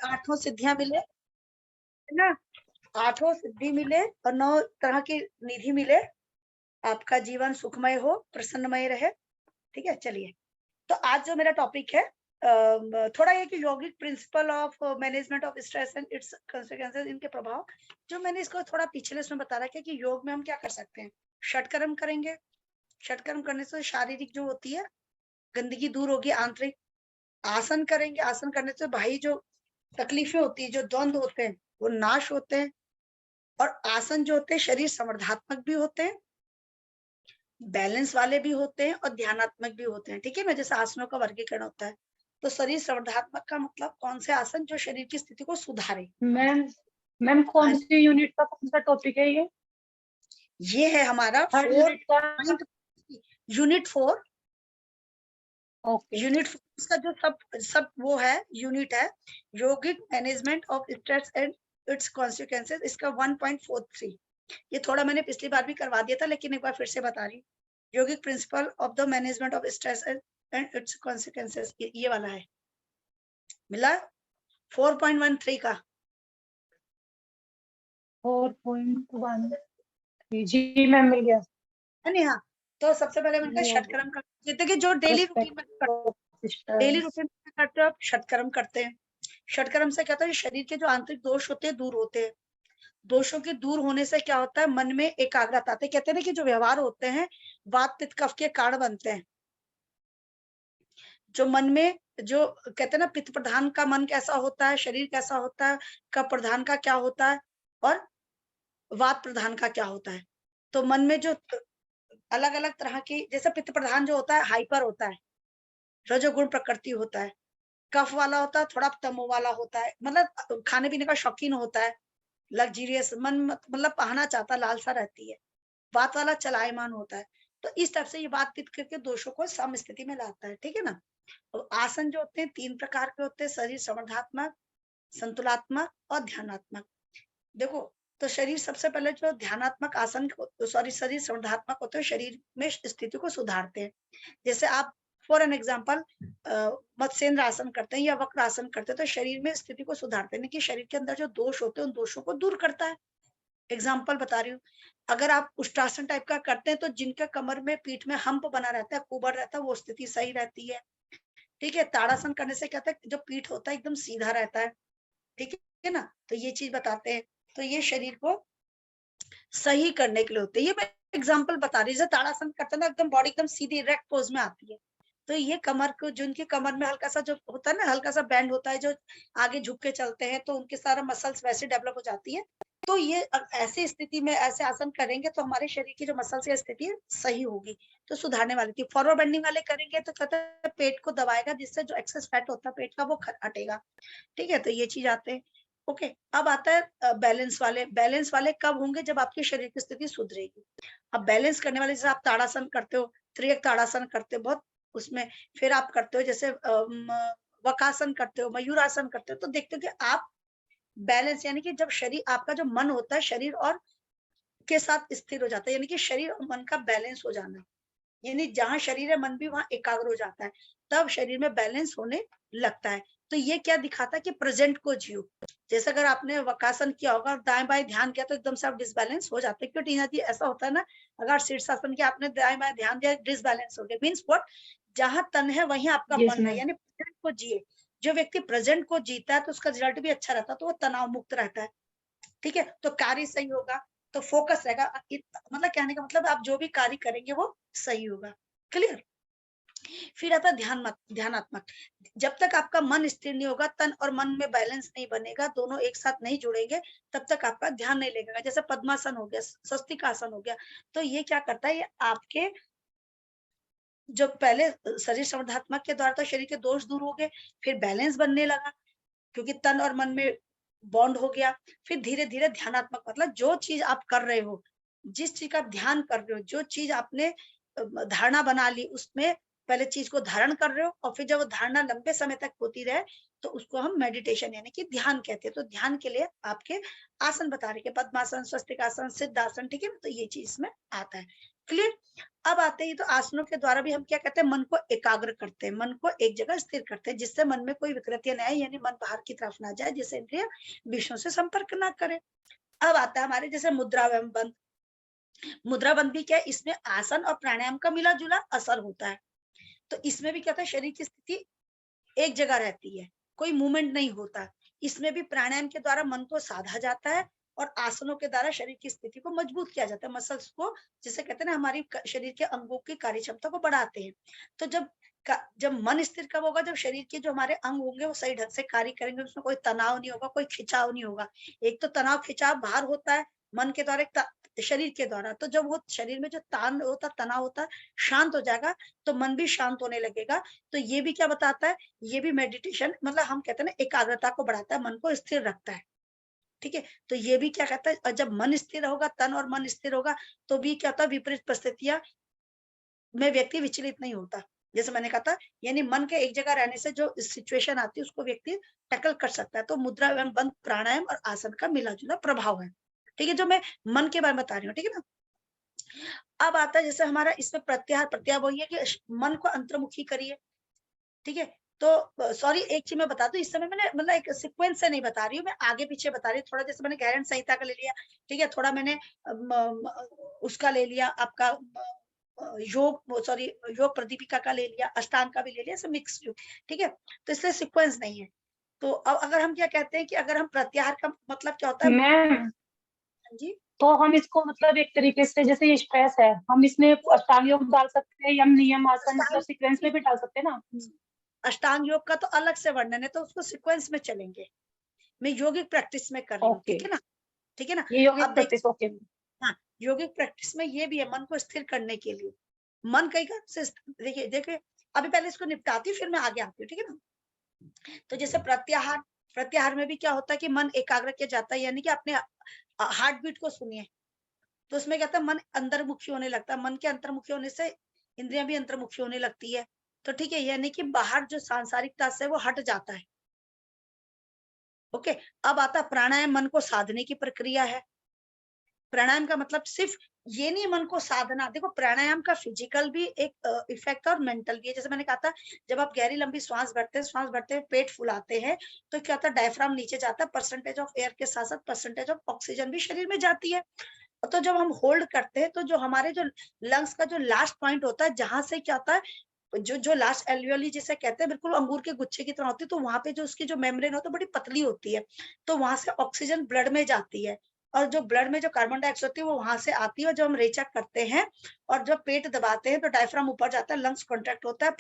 आठों सिद्धियां मिले, है ना, आठों सिद्धि मिले और 9 तरह की निधि मिले, आपका जीवन सुखमय हो, प्रसन्नमय रहे। ठीक है, चलिए। तो आज जो मेरा टॉपिक है थोड़ा ये कि यौगिक principle of management of stress and it's consequences, इनके प्रभाव, जो मैंने इसको थोड़ा पिछले इसमें बता रखा है कि योग में हम क्या कर सकते हैं। षटकर्म करेंगे, षटकर्म करने से शारीरिक जो होती है गंदगी दूर होगी, आंतरिक। आसन करेंगे, आसन करने से भाई जो तकलीफें होती है, जो द्वंद्व होते हैं, वो नाश होते हैं। और आसन जो होते हैं शरीर संवर्धात्मक भी होते हैं, बैलेंस वाले भी होते हैं और ध्यानात्मक भी होते हैं। ठीक है ना, जैसे आसनों का वर्गीकरण होता है। तो शरीर संवर्धात्मक का मतलब कौन से आसन जो शरीर की स्थिति को सुधारे। मैम कौन सी यूनिट का कौन सा टॉपिक है ये है हमारा हर यूनिट का? यूनिट 4। ओके, यूनिट 4 का जो सब वो है यूनिट है यौगिक management of stress and it's consequences, इसका 1.43। ये थोड़ा मैंने पिछली बार भी करवा दिया था, लेकिन एक बार फिर से बता रही। यौगिक principle of the management of stress and it's consequences, ये वाला है, मिला 4.13 का। 4.13 जी मैम, मिल गया। है हाँ, तो सबसे पहले मैंने कहा षटकर्म कर, जैसे कि जो डेली रूटीन में करते हो आप, षटकर्म करते हैं। षटकर्म से क्या होता है, शरीर के जो आंतरिक दोष होते हैं दूर होते हैं। दोषों के दूर होने से क्या होता है, मन में एकाग्रता आती है। कहते हैं ना कि जो व्यवहार होते हैं वात पित्त कफ के कारण बनते हैं। जो मन में जो कहते हैं ना, पित्त प्रधान का मन कैसा होता है, शरीर कैसा होता है, कफ प्रधान का क्या होता है, और वात प्रधान का क्या होता है। तो मन में जो अलग अलग तरह की, जैसे पित्त प्रधान जो होता है हाइपर होता है, रजोगुण प्रकृति होता है। कफ वाला होता है थोड़ा तमो वाला होता है, मतलब खाने पीने का शौकीन होता है, लग्जरियस मन, मतलब पाना चाहता, लालसा रहती है। वात वाला चलायमान होता है। तो इस तरह से ये बात पित्त करके दोषों को सम स्थिति में लाता है। ठीक है ना। तो आसन जो होते हैं 3 प्रकार के होते हैं, शरीर समर्थात्मक, संतुलात्मक और ध्यानात्मक। देखो, तो शरीर सबसे पहले जो ध्यानात्मक आसन, सॉरी शरीर समर्थात्मक होते हैं, शरीर में स्थिति को सुधारते हैं। जैसे आप फॉर एन एग्जाम्पल मत्स्येंद्र आसन करते हैं या वक्र आसन करते हैं, तो शरीर में स्थिति को सुधारते हैं, कि शरीर के अंदर जो दोष होते हैं उन दोषों को दूर करता है। एग्जाम्पल बता रही हूँ। अगर आप उष्टासन टाइप का करते हैं तो जिनके कमर में पीठ में हम्प बना रहता है, कुबर रहता है, वो स्थिति सही रहती है। ठीक है। ताड़ासन करने से क्या होता है, जो पीठ होता है एकदम सीधा रहता है। ठीक है ना, तो ये चीज बताते हैं। तो ये शरीर को सही करने के लिए होते हैं। ये मैं एग्जाम्पल बता रही हूँ। जैसे ताड़ासन करते हैं ना, एकदम बॉडी एकदम सीधी इरेक्ट पोज में आती है। तो ये कमर को, जिनकी कमर में हल्का सा जो होता है ना, हल्का सा बैंड होता है, जो आगे झुक के चलते हैं, तो उनके सारा मसल्स वैसे डेवलप हो जाती है। तो ये ऐसी स्थिति में ऐसे आसन करेंगे तो हमारे शरीर की जो मसल्स की स्थिति है सही होगी, तो सुधारने वाली थी। फॉरवर्ड बेंडिंग वाले करेंगे तो कहते हैं पेट को दबाएगा, जिससे जो एक्सेस फैट होता है पेट का वो हटेगा। ठीक है, तो ये चीज आते हैं। ओके, अब आता है बैलेंस वाले। बैलेंस वाले कब होंगे, जब आपकी शरीर की स्थिति सुधरेगी। अब बैलेंस करने वाले, जैसे आप ताड़ासन करते हो, त्रियक ताड़ासन करते हो बहुत, उसमें फिर आप करते हो जैसे वकासन करते हो, मयूरासन करते हो, तो देखते हो कि आप बैलेंस, यानी कि जब शरीर आपका जो मन होता है शरीर और के साथ स्थिर हो जाता है, यानी कि शरीर और मन का बैलेंस हो जाना, यानी जहां शरीर है मन भी वहां एकाग्र हो जाता है, तब शरीर में बैलेंस होने लगता है। तो ये क्या दिखाता है कि प्रेजेंट को जियो। जैसे अगर आपने वकासन किया होगा और दाएं बाएं ध्यान किया तो एकदम से आप डिसबैलेंस हो जाते हैं। क्यों टीना जी, ऐसा होता है ना, अगर शीर्षासन किया आपने दाएं बाएं ध्यान दिया, डिसबैलेंस हो गया। मीन्स व्हाट, जहां तन है वहीं आपका मन है, यानी प्रेजेंट को जिए। जो व्यक्ति प्रेजेंट को जीता है तो उसका रिजल्ट भी अच्छा रहता है, तो वो तनाव मुक्त रहता है। ठीक है, तो कार्य सही होगा, तो फोकस रहेगा। मतलब कहने का मतलब आप जो भी कार्य करेंगे वो सही होगा। क्लियर। फिर आता ध्यानात्मक। जब तक आपका मन स्थिर नहीं होगा, तन और मन में बैलेंस नहीं बनेगा, दोनों एक साथ नहीं जुड़ेंगे, तब तक आपका ध्यान नहीं लगेगा। जैसे पद्मासन हो गया, स्वस्तिक आसन हो गया, तो ये क्या करता है, ये आपके जो पहले शरीर समर्थात्मक के द्वारा तो शरीर के दोष दूर हो गए, फिर बैलेंस बनने लगा, क्योंकि तन और मन में बॉन्ड हो गया। फिर धीरे धीरे ध्यानात्मक, मतलब जो चीज आप कर रहे हो, जिस चीज का आप ध्यान कर रहे हो, जो चीज आपने धारणा बना ली, उसमें पहले चीज को धारण कर रहे हो, और फिर जब वो धारणा लंबे समय तक होती रहे तो उसको हम मेडिटेशन यानी कि ध्यान कहते हैं। तो ध्यान के लिए आपके आसन बता रहे हैं, पद्मासन, स्वस्तिक आसन, सिद्धासन। ठीक है, तो ये चीज में आता है। क्लियर। अब आते ही तो आसनों के द्वारा भी हम क्या कहते हैं, मन को एकाग्र करते हैं, मन को एक जगह स्थिर करते हैं, जिससे मन में कोई विकृतियां न आए, यानी मन बाहर की तरफ ना जाए, जिससे इंद्रिय विषयों से संपर्क ना करे। अब आता है हमारे जैसे मुद्रा एवं बंद। मुद्रा बंद भी क्या है, इसमें आसन और प्राणायाम का मिला जुला असर होता है। तो इसमें भी क्या होता है, शरीर की स्थिति एक जगह रहती है, कोई मूवमेंट नहीं होता। इसमें भी प्राणायाम के द्वारा मन को साधा जाता है और आसनों के द्वारा शरीर की स्थिति को मजबूत किया जाता है, मसल्स को, जिसे कहते हैं ना, हमारी शरीर के अंगों की कार्य क्षमता को बढ़ाते हैं। तो जब मन स्थिर कब होगा, जब शरीर के जो हमारे अंग होंगे वो सही ढंग से कार्य करेंगे, उसमें कोई तनाव नहीं होगा, कोई खिंचाव नहीं होगा। एक तो तनाव खिंचाव बाहर होता है मन के द्वारा, शरीर के द्वारा। तो जब वो शरीर में जो तान होता, तनाव होता है, शांत हो जाएगा, तो मन भी शांत होने लगेगा। तो ये भी क्या बताता है, ये भी मेडिटेशन, मतलब हम कहते हैं ना, एकाग्रता को बढ़ाता है, मन को स्थिर रखता है। ठीक है, तो ये भी क्या कहता है, और जब मन स्थिर होगा, तन और मन स्थिर होगा, तो भी क्या होता है, विपरीत परिस्थितियां में व्यक्ति विचलित नहीं होता। जैसे मैंने कहा था, यानी मन के एक जगह रहने से जो सिचुएशन आती है उसको व्यक्ति टैकल कर सकता है। तो मुद्रा एवं बंद, प्राणायाम और आसन का मिला जुला प्रभाव है। ठीक है, जो मैं मन के बारे में बता रही हूँ, ठीक है ना। अब आता है जैसे हमारा इसमें प्रत्याहार। प्रत्याहार वही है कि मन को अंतर्मुखी करिए। ठीक है, तो सॉरी, एक चीज मैं बता दूं, इस समय मैंने मतलब एक सीक्वेंस से नहीं बता रही हूँ, मैं आगे पीछे बता रही हूँ थोड़ा। जैसे मैंने गहरन संहिता का ले लिया, ठीक है, थोड़ा मैंने उसका ले लिया आपका योग, सॉरी, योग प्रदीपिका का ले लिया, अष्टांग का भी ले लिया, सब मिक्स। ठीक है, तो इसलिए सीक्वेंस नहीं है। तो अब अगर हम क्या कहते हैं कि अगर हम प्रत्याहार का मतलब क्या होता है, मैम, जी, तो हम इसको मतलब एक तरीके से, जैसे ये स्ट्रेस है, हम इसमें तो अष्टांग योग डाल सकते हैं, यम नियम आसन, मतलब अष्टांग सीक्वेंस में भी डाल सकते हैं ना। अष्टांग योग का तो अलग से वर्णन है, तो उसको सीक्वेंस में चलेंगे। मैं योगिक प्रैक्टिस में कर रही हूँ, ओके, ठीक है ना। ठीक है ना। ये योगिक अब देख, प्रैक्टिस, ओके। हाँ, योगिक प्रैक्टिस में ये भी है, मन को स्थिर करने के लिए। मन कई कारण से, देखिए देखिए, अभी पहले इसको निपटाती हूँ, फिर मैं आगे आती हूँ, ठीक है ना। तो जैसे प्रत्याहार, प्रत्याहार में भी क्या होता है कि मन एकाग्र किया जाता है, यानी कि अपने हार्ट बीट को सुनिए। तो उसमें क्या होता है, मन अंतर्मुखी होने लगता है। मन के अंतर्मुखी होने से इंद्रियां भी अंतर्मुखी होने लगती है। तो ठीक है, यानी कि बाहर जो सांसारिकता से वो हट जाता है। ओके, अब आता प्राणायाम, मन को साधने की प्रक्रिया है। प्राणायाम का मतलब सिर्फ ये नहीं मन को साधना। देखो, प्राणायाम का फिजिकल भी एक इफेक्ट और मेंटल भी है। जैसे मैंने कहा था, जब आप गहरी लंबी श्वास भरते हैं, श्वास भरते हुए पेट फुलाते हैं, तो क्या होता है, डायफ्राम नीचे जाता है, परसेंटेज ऑफ एयर के साथ साथ परसेंटेज ऑफ ऑक्सीजन भी शरीर में जाती है। तो जब हम होल्ड करते हैं, तो जो हमारे जो लंग्स का जो लास्ट पॉइंट होता है, जहां से क्या होता है, जो जो लास्ट एल्वियोली जिसे कहते हैं, बिल्कुल अंगूर के गुच्छे की तरह होती है। तो वहां पे जो उसकी जो मेम्ब्रेन होती है, बड़ी पतली होती है। तो वहां से ऑक्सीजन ब्लड में जाती है, और जो ब्लड में जो कार्बन डाइऑक्साइड होती है वो वहां से आती है। और जब हम रेचक करते हैं और जब पेट दबाते हैं, तो डायफ्राम ऊपर जाता है, लंग्स कॉन्ट्रैक्ट होता है,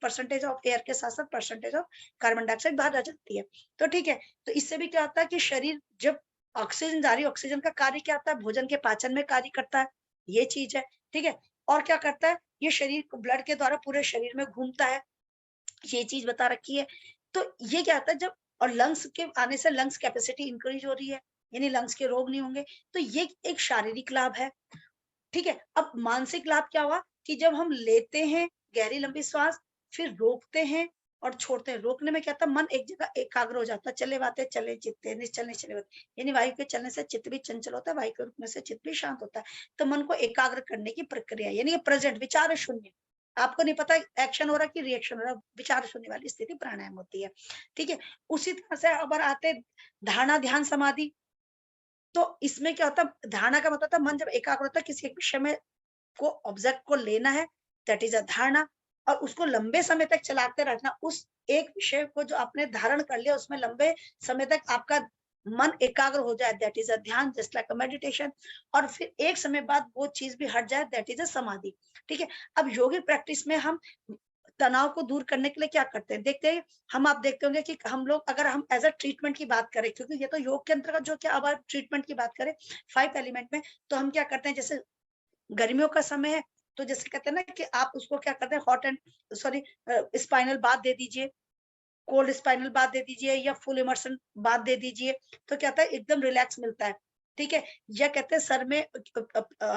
परसेंटेज ऑफ एयर के साथ साथ परसेंटेज ऑफ कार्बन डाइऑक्साइड बाहर आ जाती है। तो ठीक है, तो इससे भी क्या होता है कि शरीर जब ऑक्सीजन जा रही है, ऑक्सीजन का कार्य क्या होता है, भोजन के पाचन में कार्य करता है, ये चीज है। ठीक है, और क्या करता है, ये शरीर को ब्लड के द्वारा पूरे शरीर में घूमता है, ये चीज बता रखी है। तो ये क्या होता है, जब और लंग्स के आने से लंग्स कैपेसिटी इंक्रीज हो रही है, यानी लंग्स के रोग नहीं होंगे। तो ये एक शारीरिक लाभ है। ठीक है, अब मानसिक लाभ क्या हुआ कि जब हम लेते हैं गहरी लंबी श्वास, फिर रोकते हैं और छोड़ते हैं। रोकने में क्या था, मन एक जगह एकाग्र हो जाता है, चले बाते चले चित्ते, निश्चल निश्चल बाते, यानी वायु के चलने से चित्त भी चंचल होता है, वायु के रुकने से चित्त भी शांत होता है। तो मन को एकाग्र करने की प्रक्रिया, यानी प्रेजेंट, विचार शून्य। आपको नहीं पता एक्शन हो रहा है कि रिएक्शन हो रहा है, विचार शून्य वाली स्थिति प्राणायाम होती है। ठीक है, उसी तरह से अगर आते धारणा ध्यान समाधि, तो इसमें क्या होता है, धारणा का मतलब था मन जब एकाग्र होता है, किसी एक विषय में को ऑब्जेक्ट को लेना है, दैट इज अ धारणा। और उसको लंबे समय तक चलाते रहना, उस एक विषय को जो आपने धारण कर लिया, उसमें लंबे समय तक आपका मन एकाग्र हो जाए, दैट इज अ ध्यान, जस्ट लाइक अ मेडिटेशन। और फिर एक समय बाद वो चीज भी हट जाए, दैट इज अ समाधि। ठीक है, अब योगिक प्रैक्टिस में हम तनाव को दूर करने के लिए क्या करते हैं, देखते हैं। हम आप देखते होंगे कि हम लोग, अगर हम एज अ ट्रीटमेंट की बात करें, क्योंकि ये तो योग के अंतर्गत जो, क्या अब ट्रीटमेंट की बात करें 5 एलिमेंट में, तो हम क्या करते हैं, जैसे गर्मियों का समय है, तो जैसे कहते हैं ना कि आप उसको क्या करते हैं, hot and sorry spinal bath दे दीजिए, कोल्ड स्पाइनल बाथ दे दीजिए, या फुल इमर्शन बाथ दे दीजिए। तो क्या होता है, एकदम रिलैक्स मिलता है। ठीक है, या कहते हैं सर में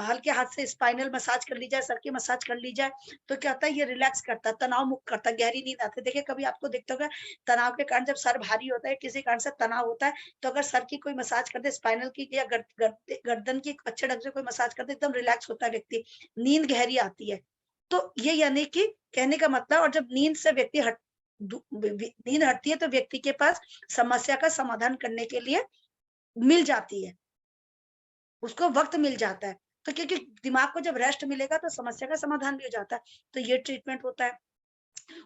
हल्के हाथ से स्पाइनल मसाज कर ली जाए, सर की मसाज कर ली जाए, तो क्या होता है ये रिलैक्स करता है, तनाव मुक्त करता है, गहरी नींद आती है। देखिए कभी आपको दिखता होगा तनाव के कारण जब सर भारी होता है, किसी कारण से तनाव होता है, तो अगर सर की कोई मसाज कर दे, स्पाइनल की या गर्दन की अच्छे ढंग से कोई मसाज कर दे, एकदम रिलैक्स होता है व्यक्ति, नींद गहरी आती है। तो ये यानी कि कहने का मतलब, और जब नींद से व्यक्ति नींद हटती है तो व्यक्ति के पास समस्या का समाधान करने के लिए मिल जाती है, उसको वक्त मिल जाता है। तो क्योंकि दिमाग को जब रेस्ट मिलेगा तो समस्या का समाधान भी हो जाता है। तो ये ट्रीटमेंट होता है।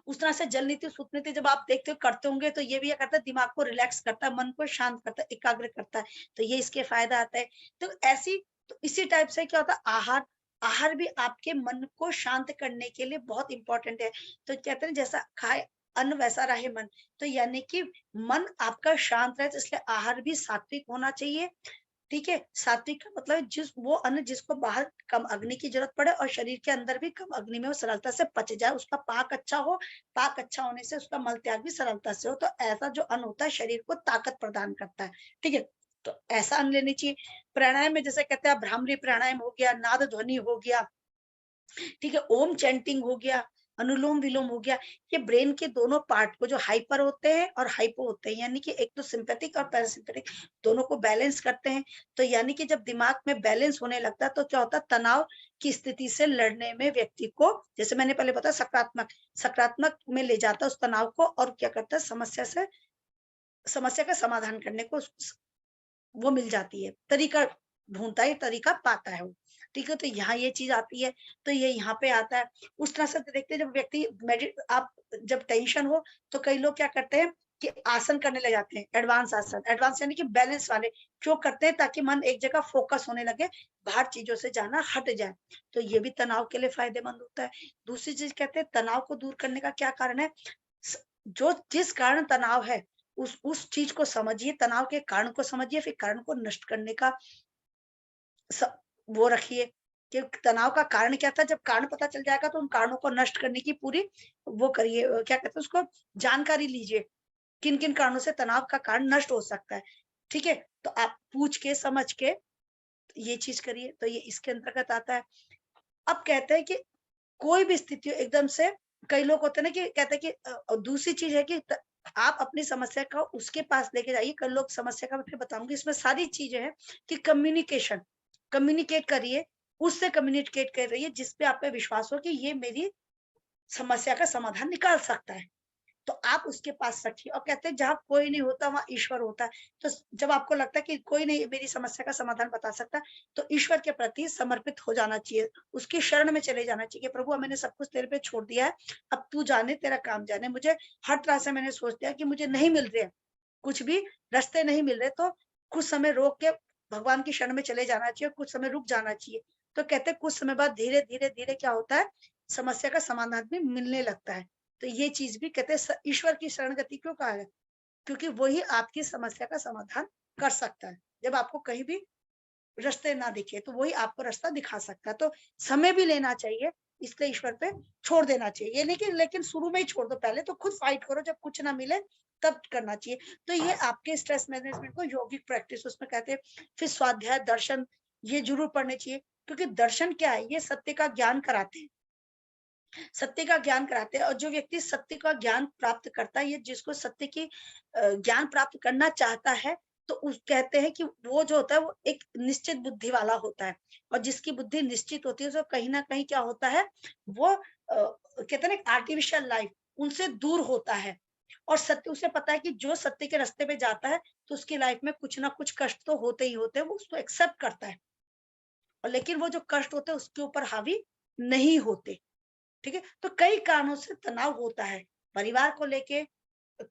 उस तरह से जल नीति सुत नीति जब आप देखते हो करते होंगे, तो ये भी ये करता है, दिमाग को रिलैक्स करता है, मन को शांत करता है, एकाग्र करता है। तो ये इसके फायदा आता है। तो इसी टाइप से क्या होता है, आहार आहार भी आपके मन को शांत करने के लिए बहुत इंपॉर्टेंट है। तो कहते हैं जैसा खाए अन्न वैसा रहे मन। तो यानी कि मन आपका शांत रहे, तो इसलिए आहार भी सात्विक होना चाहिए। ठीक है, सात्विक का मतलब है वो अन्न जिसको बाहर कम अग्नि की जरूरत पड़े और शरीर के अंदर भी कम अग्नि में वो सरलता से पच जाए, उसका पाक अच्छा हो, पाक अच्छा होने से उसका मल त्याग भी सरलता से हो। तो ऐसा जो अन्न होता है शरीर को ताकत प्रदान करता है। ठीक है, तो ऐसा अन्न लेनी चाहिए। प्राणायाम में जैसे कहते हैं भ्रामरी प्राणायाम हो गया, नाद ध्वनि हो गया, ठीक है, ओम चैंटिंग हो गया, अनुलोम विलोम हो गया। ये ब्रेन के दोनों पार्ट को, जो हाइपर होते हैं और हाइपो होते हैं, यानी कि एक तो सिंपैथिक और पैरासिम्पैथिक, दोनों को बैलेंस करते हैं। तो यानी कि जब दिमाग में बैलेंस होने लगता है तो क्या होता है, तनाव की स्थिति से लड़ने में व्यक्ति को, जैसे मैंने पहले बताया, सकारात्मक में ले जाता है उस तनाव को, और क्या करता है, समस्या का समाधान करने को वो मिल जाती है, तरीका ढूंढता है, तरीका पाता है वो। ठीक है, तो यहाँ ये चीज आती है, तो ये यहाँ पे आता है। उस तरह से देखते हैं जब व्यक्ति आप जब टेंशन हो तो कई लोग क्या करते हैं कि आसन करने लग जाते हैं, एडवांस आसन, एडवांस यानी कि बैलेंस वाले। क्यों करते हैं, ताकि मन एक जगह फोकस होने लगे, बाहर चीजों से जाना हट जाए। तो ये भी तनाव के लिए फायदेमंद होता है। दूसरी चीज कहते हैं तनाव को दूर करने का क्या कारण है, जो जिस कारण तनाव है उस चीज को समझिए, तनाव के कारण को समझिए, फिर कारण को नष्ट करने का वो रखिए कि तनाव का कारण क्या था। जब कारण पता चल जाएगा तो उन कारणों को नष्ट करने की पूरी वो करिए, क्या कहते हैं उसको, जानकारी लीजिए, किन किन कारणों से तनाव का कारण नष्ट हो सकता है। ठीक है, तो आप पूछ के समझ के ये चीज करिए, तो ये इसके अंतर्गत आता है। अब कहते हैं कि कोई भी स्थिति हो एकदम से, कई लोग होते हैं ना कि कहते हैं कि दूसरी चीज है कि आप अपनी समस्या का उसके पास लेके जाइए। कई लोग समस्या का मैं फिर बताऊंगी, इसमें सारी चीजें हैं कि कम्युनिकेट करिए, उससे कम्युनिकेट कर रही है जिसपे आप पे विश्वास हो कि ये मेरी समस्या का समाधान निकाल सकता है, तो आप उसके पास रखिए। और कहते हैं जहाँ कोई नहीं होता वहां ईश्वर होता है। तो जब आपको लगता है कि कोई नहीं मेरी समस्या का समाधान बता सकता, तो ईश्वर के प्रति समर्पित हो जाना चाहिए, उसकी शरण में चले जाना चाहिए कि प्रभु मैंने सब कुछ तेरे पे छोड़ दिया है, अब तू जाने, तेरा काम जाने। मुझे हर तरह से मैंने सोच दिया कि मुझे नहीं मिल रहे, कुछ भी रास्ते नहीं मिल रहे, तो कुछ समय रोक के भगवान की शरण में चले जाना चाहिए, कुछ समय रुक जाना चाहिए। तो कहते हैं कुछ समय बाद धीरे धीरे धीरे क्या होता है, समस्या का समाधान भी मिलने लगता है। तो ये चीज भी कहते हैं ईश्वर की शरण गति क्यों कहा है, क्योंकि वही आपकी समस्या का समाधान कर सकता है। जब आपको कहीं भी रास्ते ना दिखे तो वही आपको रास्ता दिखा सकता है। तो समय भी लेना चाहिए, इसलिए ईश्वर पे छोड़ देना चाहिए। ये नहीं कि लेकिन शुरू में ही छोड़ दो, पहले तो खुद फाइट करो, जब कुछ ना मिले तब करना चाहिए। तो ये आपके स्ट्रेस मैनेजमेंट को यौगिक प्रैक्टिस उसमें कहते हैं। फिर स्वाध्याय, दर्शन ये जरूर पढ़ने चाहिए, क्योंकि दर्शन क्या है, ये सत्य का ज्ञान कराते हैं, सत्य का ज्ञान कराते हैं। और जो व्यक्ति सत्य का ज्ञान प्राप्त करता है, ये जिसको सत्य की ज्ञान प्राप्त करना चाहता है, तो उस कहते हैं कि वो जो होता है वो एक निश्चित बुद्धि वाला होता है। और जिसकी बुद्धि निश्चित होती है तो कहीं ना कहीं क्या होता है, वो कहते हैं ना आर्टिफिशियल लाइफ उनसे दूर होता है। और सत्य, उसे पता है कि जो सत्य के रास्ते पे जाता है तो उसकी लाइफ में कुछ ना कुछ कष्ट तो होते ही होते हैं, वो उसको एक्सेप्ट करता है। और लेकिन वो जो कष्ट होते हैं उसके ऊपर हावी नहीं होते। ठीक है, तो कई कारणों से तनाव होता है, परिवार को लेके,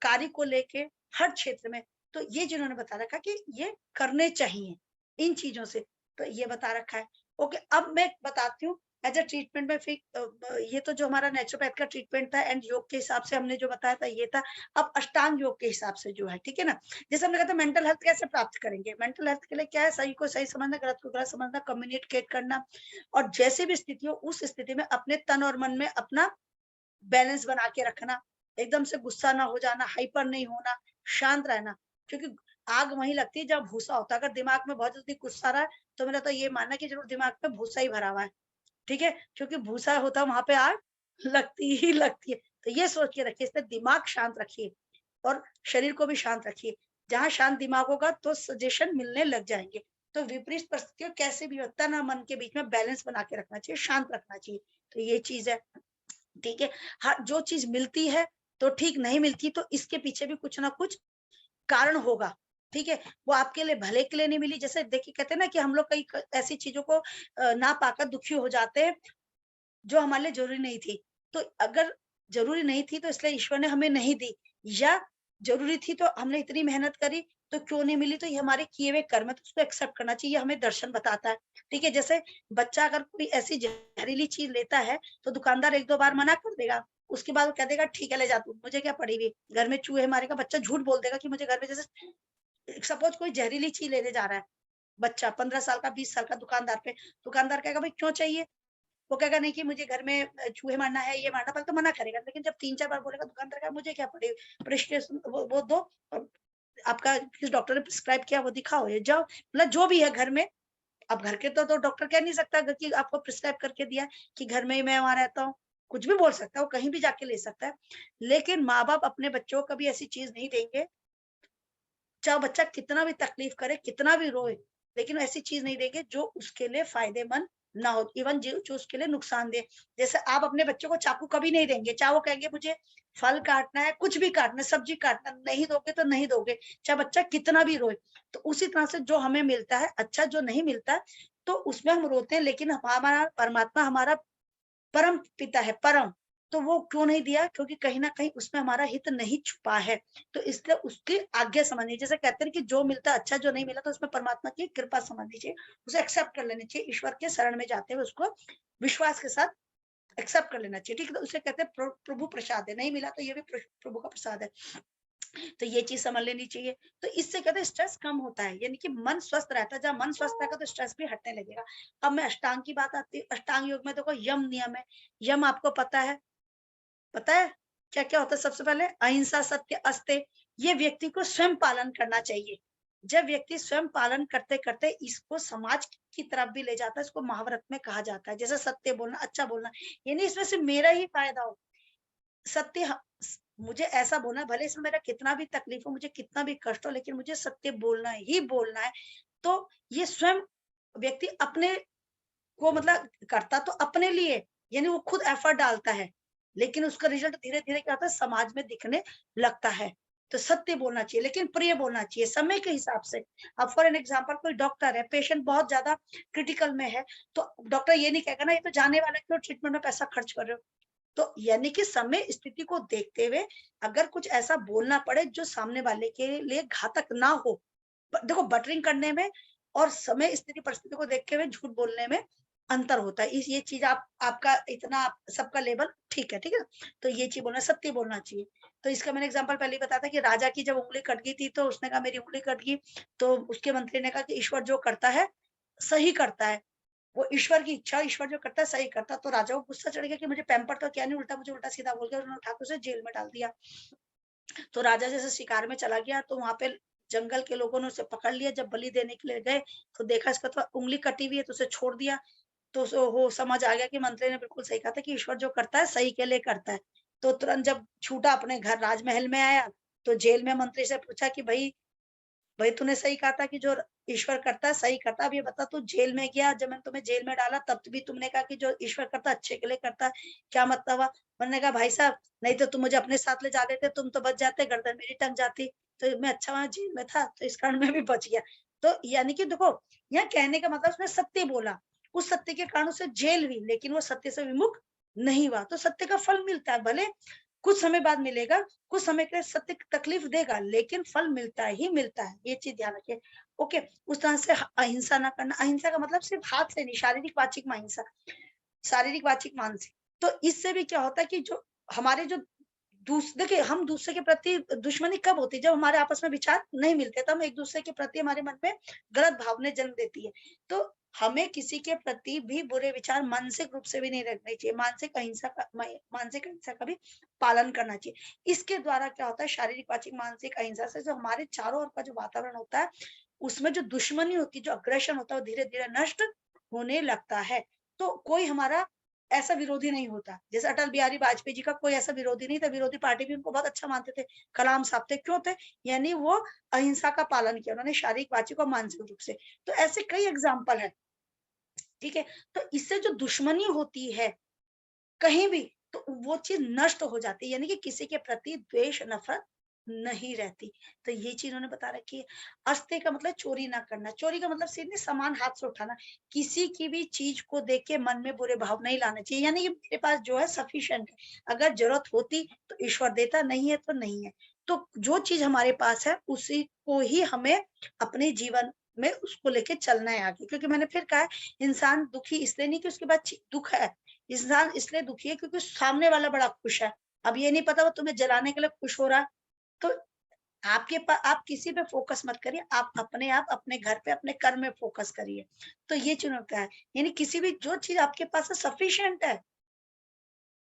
कार्य को लेके, हर क्षेत्र में। तो ये जिन्होंने बता रखा कि ये करने चाहिए इन चीजों से, तो ये बता रखा है। ओके, अब मैं बताती हूँ एज अ ट्रीटमेंट में। फिर ये तो जो हमारा नेचुरोपैथ का ट्रीटमेंट था एंड योग के हिसाब से हमने जो बताया था ये था। अब अष्टांग योग के हिसाब से जो है, ठीक है ना, जैसे हमने कहा था मेंटल हेल्थ कैसे प्राप्त करेंगे, मेंटल हेल्थ के लिए क्या है, सही को सही समझना, गलत को गलत समझना, कम्युनिकेट करना, और जैसे भी स्थिति हो उस स्थिति में अपने तन और मन में अपना बैलेंस बना के रखना, एकदम से गुस्सा ना हो जाना, हाइपर नहीं होना, शांत रहना। क्योंकि आग वहीं लगती है जब भूसा होता है। अगर दिमाग में बहुत जल्दी गुस्सा आ रहा है तो मेरा तो ये मानना है कि जरूर दिमाग में भूसा ही भरा हुआ है, ठीक है, क्योंकि भूसा होता है वहां पे आग लगती ही लगती है। तो ये सोच के रखिए, इससे दिमाग शांत रखिए और शरीर को भी शांत रखिए। जहाँ शांत दिमाग होगा तो सजेशन मिलने लग जाएंगे। तो विपरीत परिस्थितियों कैसे भी होता ना, मन के बीच में बैलेंस बना के रखना चाहिए, शांत रखना चाहिए। तो ये चीज है, ठीक है। हाँ, जो चीज मिलती है तो ठीक, नहीं मिलती तो इसके पीछे भी कुछ ना कुछ कारण होगा, ठीक है। वो आपके लिए भले के लिए नहीं मिली। जैसे देखिए, कहते हैं ना कि हम लोग कई ऐसी चीजों को ना पाकर दुखी हो जाते हैं जो हमारे लिए जरूरी नहीं थी। तो अगर जरूरी नहीं थी तो इसलिए ईश्वर ने हमें नहीं दी, या जरूरी थी तो हमने इतनी मेहनत करी तो क्यों नहीं मिली, तो ये हमारे किए हुए कर्म है, तो उसको एक्सेप्ट करना चाहिए। ये हमें दर्शन बताता है, ठीक है। जैसे बच्चा अगर कोई ऐसी जहरीली चीज लेता है तो दुकानदार एक दो बार मना कर देगा, उसके बाद वो कह देगा ठीक है ले जा तू, मुझे क्या पड़ी हुई, घर में चूहे मारेगा। बच्चा झूठ बोल देगा कि मुझे घर में, जैसे सपोज कोई जहरीली चीज लेने जा रहा है बच्चा 15 साल का 20 साल का, दुकानदार पे, दुकानदार कहेगा भाई क्यों चाहिए, वो कहेगा नहीं कि मुझे घर में चूहे मारना है, ये मारना, पहले तो मना करेगा, लेकिन जब 3-4 बार बोलेगा दुकानदार का मुझे क्या पड़े, प्रिस्क्रिप्शन वो दो, आपका किस डॉक्टर ने प्रिस्क्राइब किया वो दिखाओ, ये जाओ, मतलब जो भी है घर में। अब घर के तो डॉक्टर कह नहीं सकता कि आपको प्रिस्क्राइब करके दिया कि घर में ही मैं वहां रहता हूँ, कुछ भी बोल सकता है, वो कहीं भी जाके ले सकता है। लेकिन माँ बाप अपने बच्चों को कभी ऐसी चीज नहीं देंगे, चाहे बच्चा कितना भी तकलीफ करे, कितना भी रोए, लेकिन ऐसी चीज नहीं देंगे जो उसके लिए फायदेमंद ना हो, इवन जो उसके लिए नुकसान दे। जैसे आप अपने बच्चों को चाकू कभी नहीं देंगे, चाहे वो कहेंगे मुझे फल काटना है, कुछ भी काटना है, सब्जी काटना, नहीं दोगे तो नहीं दोगे, चाहे बच्चा कितना भी रोए। तो उसी तरह से जो हमें मिलता है अच्छा, जो नहीं मिलता है तो उसमें हम रोते हैं, लेकिन हमारा परमात्मा हमारा परम पिता है, परम, तो वो क्यों नहीं दिया, क्योंकि कहीं ना कहीं उसमें हमारा हित नहीं छुपा है। तो इसलिए उसकी आज्ञा समझनी, जैसे कहते हैं कि जो मिलता अच्छा, जो नहीं मिला तो उसमें परमात्मा की कृपा समझनी चाहिए, उसे एक्सेप्ट कर लेनी चाहिए, ईश्वर के शरण में जाते हुए उसको विश्वास के साथ एक्सेप्ट कर लेना चाहिए, ठीक है। तो उसे कहते हैं प्रभु प्रसाद है, नहीं मिला तो ये भी प्रभु का प्रसाद है। तो ये चीज समझ लेनी चाहिए। तो इससे कहते हैं स्ट्रेस कम होता है, यानी कि मन स्वस्थ रहता है। जब मन स्वस्थ रहेगा तो स्ट्रेस भी हटने लगेगा। अब मैं अष्टांग की बात आती है, अष्टांग योग में देखो यम नियम है। यम आपको पता है, पता है क्या क्या होता है? सबसे पहले अहिंसा, सत्य, अस्तेय, ये व्यक्ति को स्वयं पालन करना चाहिए। जब व्यक्ति स्वयं पालन करते करते इसको समाज की तरफ भी ले जाता है, इसको महाभारत में कहा जाता है। जैसे सत्य बोलना, अच्छा बोलना, यानी इसमें से मेरा ही फायदा हो। सत्य मुझे ऐसा बोलना, भले इसमें मेरा कितना भी तकलीफ हो, मुझे कितना भी कष्ट हो, लेकिन मुझे सत्य बोलना ही बोलना है। तो ये स्वयं व्यक्ति अपने को मतलब करता तो अपने लिए, यानी वो खुद एफर्ट डालता है, लेकिन उसका रिजल्ट धीरे धीरे क्या होता है, समाज में दिखने लगता है। तो सत्य बोलना चाहिए, लेकिन प्रिय बोलना चाहिए समय के हिसाब से। अब फॉर एन एग्जाम्पल कोई डॉक्टर है, पेशेंट बहुत ज्यादा क्रिटिकल में है, तो डॉक्टर ये नहीं कहेगा ना ये तो जाने वाला, क्यों ट्रीटमेंट में पैसा खर्च कर रहे हो। तो यानी कि समय स्थिति को देखते हुए अगर कुछ ऐसा बोलना पड़े जो सामने वाले के लिए घातक ना हो, देखो बटरिंग करने में और समय स्थिति परिस्थिति को देखते हुए झूठ बोलने में अंतर होता है। इस ये चीज आपका इतना सबका लेवल ठीक है, ठीक है। तो ये चीज बोलना, सत्य बोलना चाहिए। तो इसका मैंने एग्जांपल पहले ही बताया था कि राजा की जब उंगली कट गई थी तो उसने कहा मेरी उंगली कट गई, तो उसके मंत्री ने कहा कि ईश्वर जो करता है सही करता है, वो ईश्वर की इच्छा, ईश्वर जो करता है सही करता है। तो राजा को गुस्सा चढ़ गया कि मुझे पैम्पर तो क्या नहीं, उल्टा मुझे उल्टा सीधा बोल गया, उन्होंने उठा के उसे जेल में डाल दिया। तो राजा जैसे शिकार में चला गया तो वहां पे जंगल के लोगों ने उसे पकड़ लिया। जब बलि देने के लिए गए तो देखा इसका तो उंगली कटी हुई है, तो उसे छोड़ दिया। तो वो समझ आ गया कि मंत्री ने बिल्कुल सही कहा था कि ईश्वर जो करता है सही के लिए करता है। तो तुरंत जब छूटा अपने घर राजमहल में आया तो जेल में मंत्री से पूछा कि भाई भाई तूने सही कहा था कि जो ईश्वर करता है सही करता है, अब ये बता तू जेल में गया, जब मैंने तुम्हें जेल में डाला तब भी तुमने कहा कि जो ईश्वर करता है अच्छे के लिए करता है, क्या मतलब हुआ? मैंने कहा भाई साहब नहीं तो तुम मुझे अपने साथ ले जा देते, तुम तो बच जाते, गर्दन मेरी टंग जाती, तो मैं अच्छा वहां जेल में था तो इस कारण मैं भी बच गया। तो यानी कि देखो यहाँ कहने का मतलब उसने सत्य बोला, उस सत्य के कारण उसे जेल हुई, लेकिन वो सत्य से विमुख नहीं हुआ। तो सत्य का फल मिलता है, भले कुछ समय बाद मिलेगा, कुछ समय के लिए सत्य तकलीफ देगा, लेकिन फल मिलता ही मिलता है, ये चीज ध्यान रखिए। ओके, उस तरह से अहिंसा ना करना, अहिंसा का मतलब सिर्फ हाथ से नहीं, शारीरिक वाचिक में अहिंसा, शारीरिक वाचिक मानसिक। तो इससे भी क्या होता है कि जो हमारे जो देखिए हम दूसरे के प्रति दुश्मनी कब होती है, जब हमारे आपस में विचार नहीं मिलते, तब हम एक दूसरे के प्रति हमारे मन में गलत भावना जन्म देती है। तो हमें किसी के प्रति भी बुरे विचार मानसिक रूप से भी नहीं रखने चाहिए, मानसिक अहिंसा का भी पालन करना चाहिए। इसके द्वारा क्या होता है, शारीरिक, वाचिक, मानसिक अहिंसा से जो हमारे चारों ओर का जो वातावरण होता है, उसमें जो दुश्मनी होती है, जो अग्रेशन होता है, वो धीरे धीरे नष्ट होने लगता है। तो कोई हमारा ऐसा विरोधी नहीं होता। जैसे अटल बिहारी वाजपेयी जी का कोई ऐसा विरोधी नहीं था, विरोधी पार्टी भी उनको बहुत अच्छा मानते थे, कलाम साहब थे, क्यों थे, यानी वो अहिंसा का पालन किया उन्होंने, शारीरिक, वाचिक और मानसिक रूप से। तो ऐसे कई एग्जाम्पल है, ठीक है। तो इससे जो दुश्मनी होती है कहीं भी, तो वो चीज नष्ट हो जाती है, यानी कि किसी के प्रति द्वेष, नफरत नहीं रहती। तो ये चीज उन्होंने बता रखी है। अस्ते का मतलब चोरी ना करना, चोरी का मतलब सीधे सामान हाथ से उठाना, किसी की भी चीज को देख के मन में बुरे भाव नहीं लाना चाहिए, यानी कि मेरे पास जो है सफिशिएंट है, अगर जरूरत होती तो ईश्वर देता, नहीं है तो नहीं है। तो जो चीज हमारे पास है उसी को ही हमें अपने जीवन में उसको लेके चलना है आगे, क्योंकि मैंने फिर कहा है, इंसान दुखी इसलिए नहीं कि उसके पास दुख है, इंसान इसलिए दुखी है क्योंकि सामने वाला बड़ा खुश है। अब ये नहीं पता वो तुम्हें जलाने के लिए खुश हो रहा है। तो आप किसी पे फोकस मत करिए, आप अपने अपने घर पे अपने कर्म में फोकस करिए। तो ये चुनौती है, यानी किसी भी जो चीज आपके पास है सफिशिएंट है,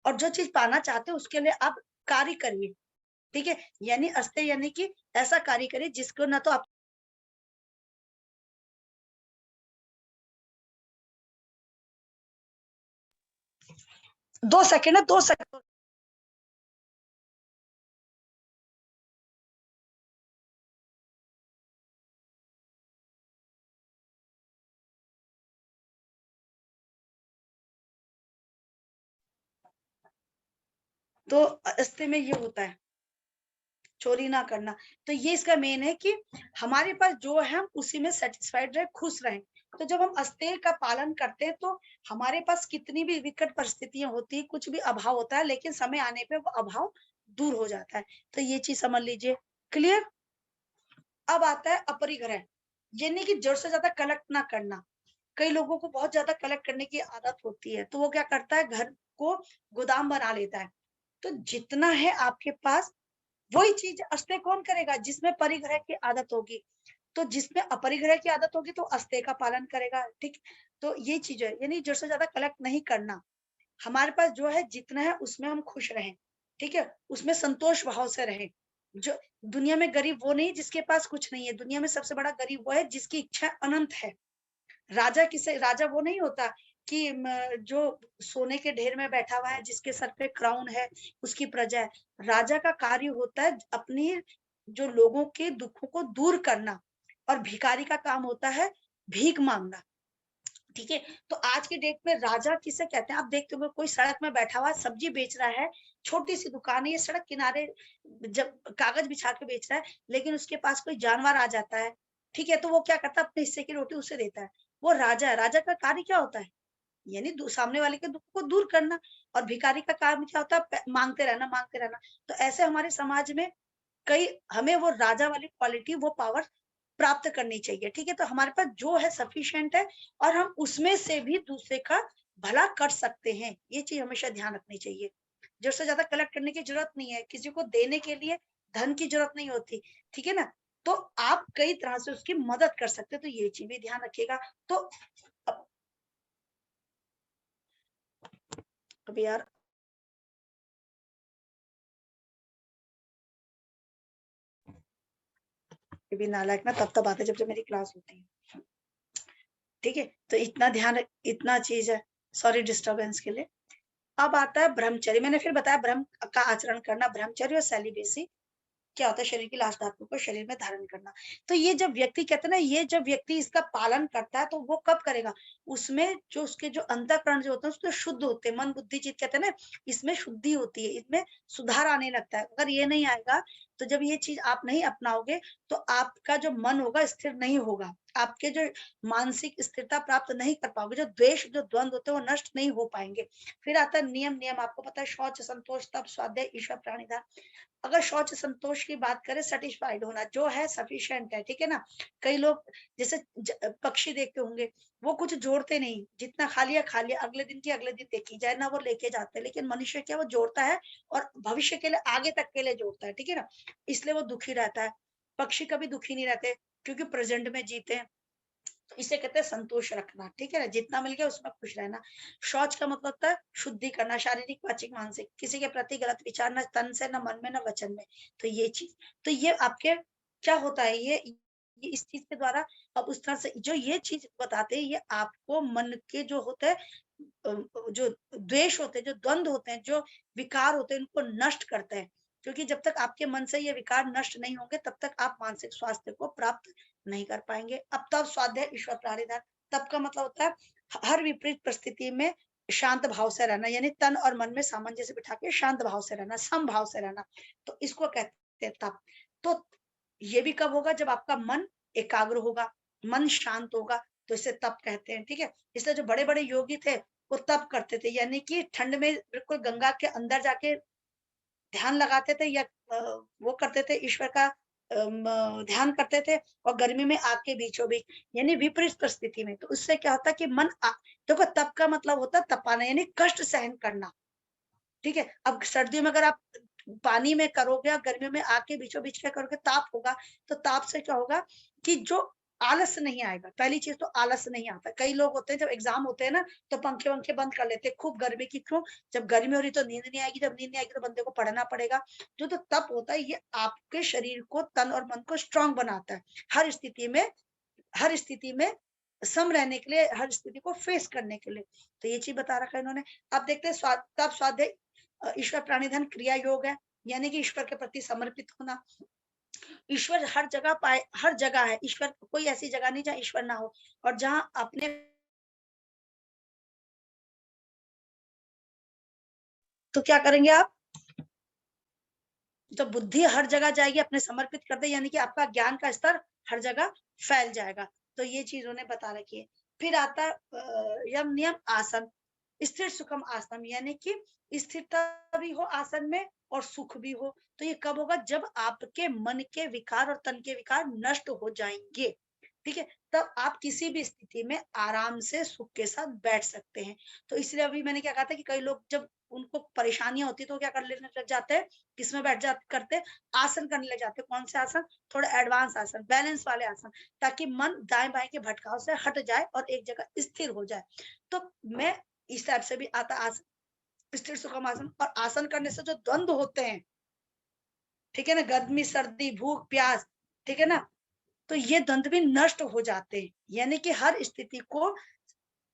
और जो चीज पाना चाहते हो उसके लिए आप कार्य करिए, ठीक है। यानी अस्ते, यानी कि ऐसा कार्य करिए जिसको ना तो आप 2 सेकंड है, 2 सेकंड। तो अस्ते में ये होता है चोरी ना करना। तो ये इसका मेन है कि हमारे पास जो है हम उसी में सेटिस्फाइड रहे, खुश रहें। तो जब हम अस्तेय का पालन करते हैं तो हमारे पास कितनी भी विकट परिस्थितियां होती है, कुछ भी अभाव होता है, लेकिन समय आने पे वो अभाव दूर हो जाता है। तो ये चीज समझ लीजिए, क्लियर। अब आता है अपरिग्रह, यानी कि जरूरत से ज्यादा कलेक्ट ना करना। कई लोगों को बहुत ज्यादा कलेक्ट करने की आदत होती है, तो वो क्या करता है, घर को गोदाम बना लेता है। तो जितना है आपके पास वही चीज अस्तेय कौन करेगा, जिसमें परिग्रह की आदत होगी। तो जिसमें अपरिग्रह की आदत होगी तो अस्तेय का पालन करेगा, ठीक। तो ये चीज है, यानी जरूरत से ज्यादा कलेक्ट नहीं करना। हमारे पास जो है जितना है उसमें हम खुश रहें, ठीक है, उसमें संतोष भाव से रहें। जो दुनिया में गरीब वो नहीं जिसके पास कुछ नहीं है, दुनिया में सबसे बड़ा गरीब वो है जिसकी इच्छा अनंत है। राजा किसे, राजा वो नहीं होता कि जो सोने के ढेर में बैठा हुआ है, जिसके सर पे क्राउन है, उसकी प्रजा है। राजा का कार्य होता है अपनी जो लोगों के दुखों को दूर करना, और भिखारी का काम होता है भीख मांगना, ठीक है। तो आज की डेट में राजा किसे कहते हैं, आप देखते हो कोई सड़क में बैठा हुआ सब्जी बेच रहा है, छोटी सी दुकान है ये सड़क किनारे, जब कागज बिछा के बेच रहा है, लेकिन उसके पास कोई जानवर आ जाता है, ठीक है, तो वो क्या करता है, अपने हिस्से की रोटी उसे देता है। वो राजा है, राजा का कार्य क्या होता है, यानी सामने वाले के दुख को दूर करना। और भिखारी का काम क्या होता है, मांगते रहना, मांगते रहना। तो ऐसे हमारे समाज में कई, हमें वो राजा वाली क्वालिटी, वो पावर प्राप्त करनी चाहिए, ठीक है। तो हमारे पास जो है सफिशिएंट है, और हम उसमें से भी दूसरे का भला कर सकते हैं, ये चीज हमेशा ध्यान रखनी चाहिए। जरूरत से ज्यादा कलेक्ट करने की जरूरत नहीं है, किसी को देने के लिए धन की जरूरत नहीं होती, ठीक है ना। तो आप कई तरह से उसकी मदद कर सकते हैं, तो ये चीज भी ध्यान रखिएगा। तो अब यार, ये भी नालायक ना तब तब आते हैं जब मेरी क्लास होती है, ठीक है। तो इतना ध्यान, इतना चीज है, सॉरी डिस्टरबेंस के लिए। अब आता है ब्रह्मचर्य, मैंने फिर बताया ब्रह्म का आचरण करना, ब्रह्मचर्य और सेलिबेसी क्या होता है, शरीर की लाश धातु को शरीर में धारण करना। तो ये जब व्यक्ति कहते हैं ना, ये जब व्यक्ति इसका पालन करता है तो वो कब करेगा, उसमें जो उसके जो अंतःकरण जो होते हैं उसके शुद्ध होते हैं, मन बुद्धि चित्त कहते हैं ना, इसमें शुद्धि होती है, इसमें सुधार आने लगता है। अगर ये नहीं आएगा, तो जब ये चीज आप नहीं अपनाओगे, तो आपका जो मन होगा स्थिर नहीं होगा, आपके जो मानसिक स्थिरता प्राप्त नहीं कर पाओगे, जो द्वेष जो द्वंद होते हैं वो नष्ट नहीं हो पाएंगे। फिर आता है नियम, नियम आपको पता है, शौच, संतोष, तप, स्वाध्याय, ईश्वर प्राणिधान। अगर शौच संतोष की बात करें, सेटिस्फाइड होना जो है सफिशिएंट है, ठीक है ना। कई लोग जैसे पक्षी देखते होंगे, वो कुछ जोड़ते नहीं, जितना खा लिया खा लिया, अगले दिन की अगले दिन देखी जाए ना, वो लेके जाते हैं। लेकिन मनुष्य क्या, वो जोड़ता है और भविष्य के लिए, आगे तक के लिए जोड़ता है, ठीक है ना, इसलिए वो दुखी रहता है। पक्षी कभी दुखी नहीं रहते, क्योंकि प्रेजेंट में जीते हैं। तो इसे कहते हैं संतोष रखना, ठीक है ना, जितना मिल गया उसमें खुश रहना। शौच का मतलब होता है शुद्धि करना, शारीरिक, वाचिक, मानसिक, किसी के प्रति गलत विचार न तन से, न मन में, न वचन में। तो ये चीज, तो ये आपके क्या होता है, ये इस चीज के द्वारा अब उस तरह से जो ये चीज बताते हैं, ये आपको मन के जो होते हैं जो द्वेष होते हैं, जो द्वंद होते हैं, जो विकार होते हैं, उनको नष्ट करते हैं। क्योंकि जब तक आपके मन से ये विकार नष्ट नहीं होंगे, तब तक आप मानसिक स्वास्थ्य को प्राप्त नहीं कर पाएंगे। अब तब स्वाध्याय ईश्वर प्राणिधान, तब का मतलब होता है हर विपरीत परिस्थिति में शांत भाव से रहना, यानी तन और मन में सामंजस्य बिठा के शांत भाव से रहना, सम भाव से रहना। तो इसको कहते हैं तप। तो ये भी कब होगा, जब आपका मन एकाग्र होगा, मन शांत होगा, तो इसे तप कहते हैं, ठीक है। इसलिए जो बड़े बड़े योगी थे वो तप करते थे, यानी कि ठंड में बिल्कुल गंगा के अंदर जाके ध्यान लगाते थे, या वो करते थे, ईश्वर का ध्यान करते थे, और गर्मी में आग के बीचों बीच, यानी विपरीत परिस्थिति में। तो उससे क्या होता है कि देखो तप का मतलब होता है तपाना, यानी कष्ट सहन करना, ठीक है। अब सर्दियों में अगर आप पानी में करोगे, और गर्मियों में आग के बीचों बीच क्या करोगे, ताप होगा। तो ताप से क्या होगा कि जो आलस नहीं आएगा, पहली चीज तो आलस नहीं आता। कई लोग होते हैं जब एग्जाम होते हैं ना, तो पंखे वंखे बंद कर लेते हैं, खूब गर्मी की, क्यों, जब गर्मी हो रही तो नींद नहीं आएगी, जब नींद नहीं आएगी तो बंदे को पढ़ना पड़ेगा। जो तो तप होता है, ये आपके शरीर को, तन और मन को स्ट्रांग बनाता है, हर स्थिति में, हर स्थिति में सम रहने के लिए, हर स्थिति को फेस करने के लिए। तो ये चीज बता रखा है इन्होंने। अब देखते हैं तप स्वाध्याय ईश्वर प्राणिधन क्रिया योग है, यानी कि ईश्वर के प्रति समर्पित होना। ईश्वर हर जगह पाए, हर जगह है ईश्वर, कोई ऐसी जगह नहीं जहाँ ईश्वर ना हो। और जहाँ अपने, तो क्या करेंगे आप, तो बुद्धि हर जगह जाएगी, अपने समर्पित कर दे, यानी कि आपका ज्ञान का स्तर हर जगह फैल जाएगा। तो ये चीज उन्हें बता रखी है। फिर आता है यम नियम आसन, स्थिर सुखम आसन, यानी कि स्थिरता भी हो आसन में और सुख भी हो। तो ये कब होगा, जब आपके मन के विकार और तन के विकार नष्ट हो जाएंगे, ठीक है, तब आप किसी भी स्थिति में आराम से सुख के साथ बैठ सकते हैं। तो इसलिए अभी मैंने क्या कहा था कि कई लोग जब उनको परेशानियां होती है तो क्या कर लेने लग जाते हैं, किसमें बैठ जाते करते, आसन करने लग जाते हैं। कौन से आसन, थोड़े एडवांस आसन, बैलेंस वाले आसन, ताकि मन दाएं बाएं के भटकाव से हट जाए और एक जगह स्थिर हो जाए। तो मैं इस टाइप से भी आता आसन, स्थिर सुखम आसन। और आसन करने से जो द्वंद होते हैं, ठीक है ना, गर्मी सर्दी भूख प्यास, ठीक है ना, तो ये द्वंद भी नष्ट हो जाते हैं। यानी कि हर स्थिति को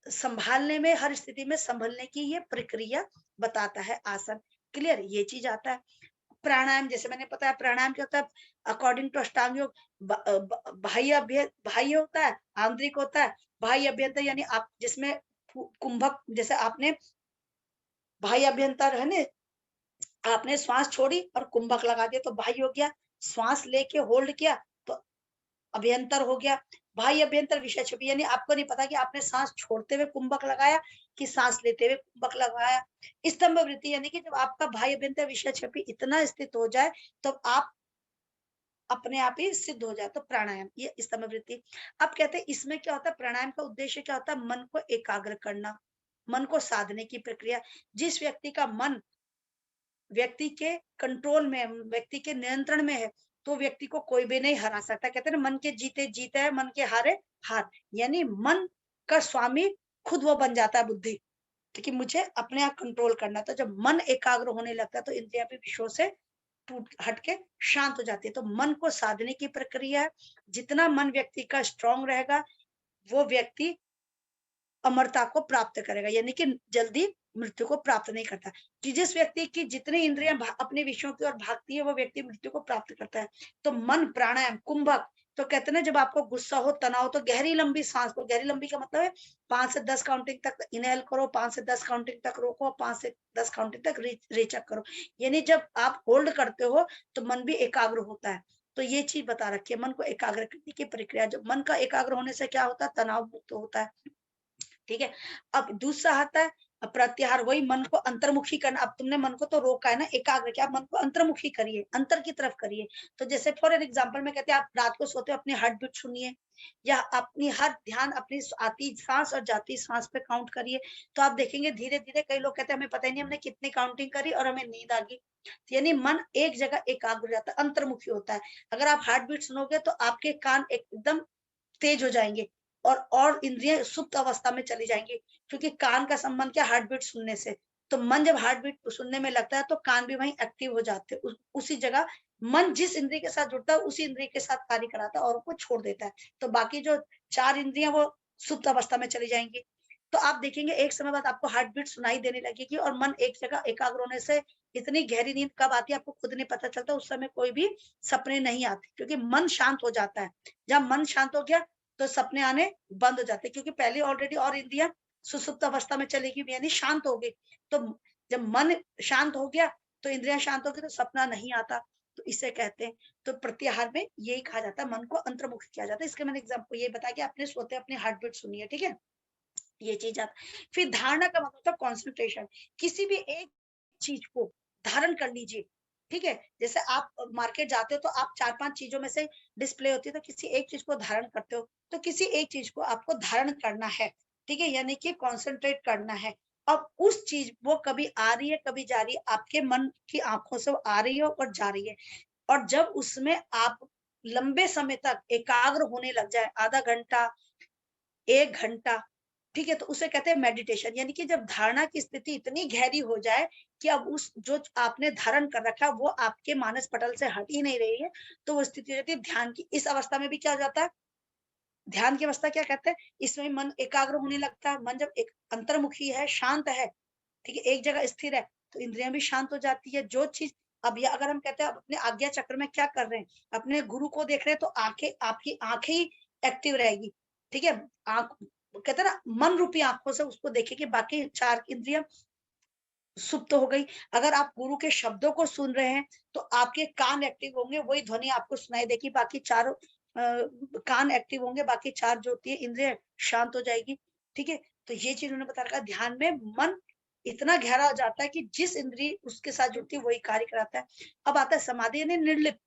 संभालने में, हर स्थिति में संभलने की ये प्रक्रिया बताता है आसन। क्लियर, ये चीज आता है। प्राणायाम, जैसे मैंने बताया, प्राणायाम क्या होता है, अकॉर्डिंग टू अष्टांग योग, बाह्य होता है, आंतरिक होता है। बाह्य अभ्यंतर यानी आप जिसमें कुंभक, जैसे आपने बाह्य अभ्यंतर है ना, आपने श्वास छोड़ी और कुंभक लगा दिया तो बाह्य हो गया। श्वास लेके होल्ड किया तो अभ्यंतर हो गया। बाह्य अभ्यंतर विषय छवि, यानी आपको नहीं पता कि आपने सांस छोड़ते हुए कुंभक लगाया कि सांस लेते हुए कुंभक लगाया। स्तंभ वृत्ति, यानी कि जब आपका बाह्य अभ्यंतर विषय छवि इतना स्थित हो जाए तो आप अपने आप ही सिद्ध हो जाए, तो प्राणायाम, ये स्तंभ वृत्ति। अब कहते हैं इसमें क्या होता है, प्राणायाम का उद्देश्य क्या होता है, मन को एकाग्र करना, मन को साधने की प्रक्रिया। जिस व्यक्ति का मन व्यक्ति के कंट्रोल में, व्यक्ति के नियंत्रण में है, तो व्यक्ति को कोई भी नहीं हरा सकता। कहते हैं ना, मन के जीते जीते है, मन के हारे हार, यानी मन का स्वामी खुद वो बन जाता है बुद्धि, क्योंकि मुझे अपने आप कंट्रोल करना। तो जब मन एकाग्र होने लगता है तो इंद्रियां भी विषयों से टूट हटके शांत हो जाती है। तो मन को साधने की प्रक्रिया है। जितना मन व्यक्ति का स्ट्रांग रहेगा, वो व्यक्ति अमरता को प्राप्त करेगा, यानी कि जल्दी मृत्यु को प्राप्त नहीं करता। कि जिस व्यक्ति की जितनी इंद्रियां अपने विषयों की ओर भागती है, वो व्यक्ति मृत्यु को प्राप्त करता है। तो मन प्राणायाम कुंभक, तो कहते हैं ना, जब आपको गुस्सा हो, तनाव, तो गहरी लंबी सांस लो। गहरी लंबी का मतलब है 5 से 10 काउंटिंग तक इनहेल करो, 5 से 10 काउंटिंग तक रोको, 5 से 10 काउंटिंग तक रीचक करो। यानी जब आप होल्ड करते हो तो मन भी एकाग्र होता है। तो ये चीज बता रखी है, मन को एकाग्र करने की प्रक्रिया। जब मन का एकाग्र होने से क्या होता है, तनाव मुक्त होता है, ठीक है। अब दूसरा आता है प्रत्याहार, वही मन को अंतर्मुखी करना। अब तुमने मन को तो रोका है ना, एकाग्र किया, मन को अंतर्मुखी करिए, अंतर की तरफ करिए। तो जैसे फॉर एन एग्जांपल में कहते हैं, आप रात को सोते हो अपनी हार्ट बीट सुनिए, या अपनी हर ध्यान अपनी आती सांस और जाती सांस पे काउंट करिए। तो आप देखेंगे धीरे धीरे, कई लोग कहते हैं हमें पता ही नहीं हमने कितनी काउंटिंग करी और हमें नींद आ गई। यानी मन एक जगह एकाग्र हो जाता है, अंतर्मुखी होता है। अगर आप हार्ट बीट सुनोगे तो आपके कान एकदम तेज हो जाएंगे, और इंद्रियां सुप्त अवस्था में चली जाएंगी, क्योंकि कान का संबंध क्या, हार्ट बीट सुनने से। तो मन जब हार्ट बीट सुनने में लगता है तो कान भी वहीं एक्टिव हो जाते हैं, उसी जगह मन जिस इंद्रिय के साथ जुड़ता है उसी इंद्रिय के साथ कार्य कराता है और उनको छोड़ देता है। तो बाकी जो 4 इंद्रियां वो सुप्त अवस्था में चली जाएंगी। तो आप देखेंगे एक समय बाद आपको हार्ट बीट सुनाई देने लगेगी और मन एक जगह एकाग्र होने से इतनी गहरी नींद कब आती है आपको खुद नहीं पता चलता। उस समय कोई भी सपने नहीं आते, क्योंकि मन शांत हो जाता है। जब मन शांत हो गया तो सपने आने बंद हो जाते हैं, क्योंकि पहले ऑलरेडी और इंद्रियां सुसुप्त अवस्था में चलेगी, यानी शांत हो गई। तो जब मन शांत हो गया तो इंद्रियां शांत हो गई, तो सपना नहीं आता। तो इसे कहते हैं। तो प्रत्याहार में यही कहा जाता है, मन को अंतर्मुख किया जाता है। इसके मैंने एग्जाम्पल ये बताया कि आपने सोते अपनी हार्ट बीट सुनी है, ठीक है, ये चीज आता है। फिर धारणा का मतलब होता है कॉन्सेंट्रेशन। किसी भी एक चीज को धारण कर लीजिए, ठीक है। जैसे आप मार्केट जाते हो तो आप 4-5 चीजों में से डिस्प्ले होती है, तो किसी एक चीज को धारण करते हो, तो किसी एक चीज को आपको धारण करना है, ठीक है, यानी कि कॉन्सेंट्रेट करना है। अब उस चीज वो कभी आ रही है कभी जा रही है, आपके मन की आंखों से वो आ रही है और जा रही है। और जब उसमें आप लंबे समय तक एकाग्र होने लग जाए, आधा घंटा 1 घंटा, ठीक है, तो उसे कहते हैं मेडिटेशन। यानी कि जब धारणा की स्थिति इतनी गहरी हो जाए कि अब उस जो आपने धारण कर रखा है वो आपके मानस पटल से हट ही नहीं रही है, तो वो स्थिति हो जाती है ध्यान की। इस अवस्था में भी क्या हो जाता है, ध्यान की अवस्था क्या कहते हैं, इसमें मन एकाग्र होने लगता है। मन जब एक अंतर्मुखी है, शांत है, ठीक है, एक जगह स्थिर है, तो इंद्रियां भी शांत हो जाती है। जो चीज अब ये अगर हम कहते हैं, अब अपने आज्ञा चक्र में क्या कर रहे हैं, अपने गुरु को देख रहे हैं, तो आंखें, आपकी आंखें ही एक्टिव रहेगी, ठीक है। आंख कहते हैं ना, मन रूपी आंखों से उसको देखेंगे, बाकी 4 इंद्रियां सुप्त हो गई। अगर आप गुरु के शब्दों को सुन रहे हैं तो आपके कान एक्टिव होंगे, वही ध्वनि आपको सुनाई देगी। बाकी चारों कान एक्टिव होंगे, बाकी 4 जो होती है इंद्रिय शांत हो जाएगी, ठीक है। तो ये चीज उन्होंने बता रखा, ध्यान में मन इतना गहरा हो जाता है कि जिस इंद्रिय उसके साथ जुड़ती है वही कार्य कराता है। अब आता है समाधि यानी निर्लिप्त।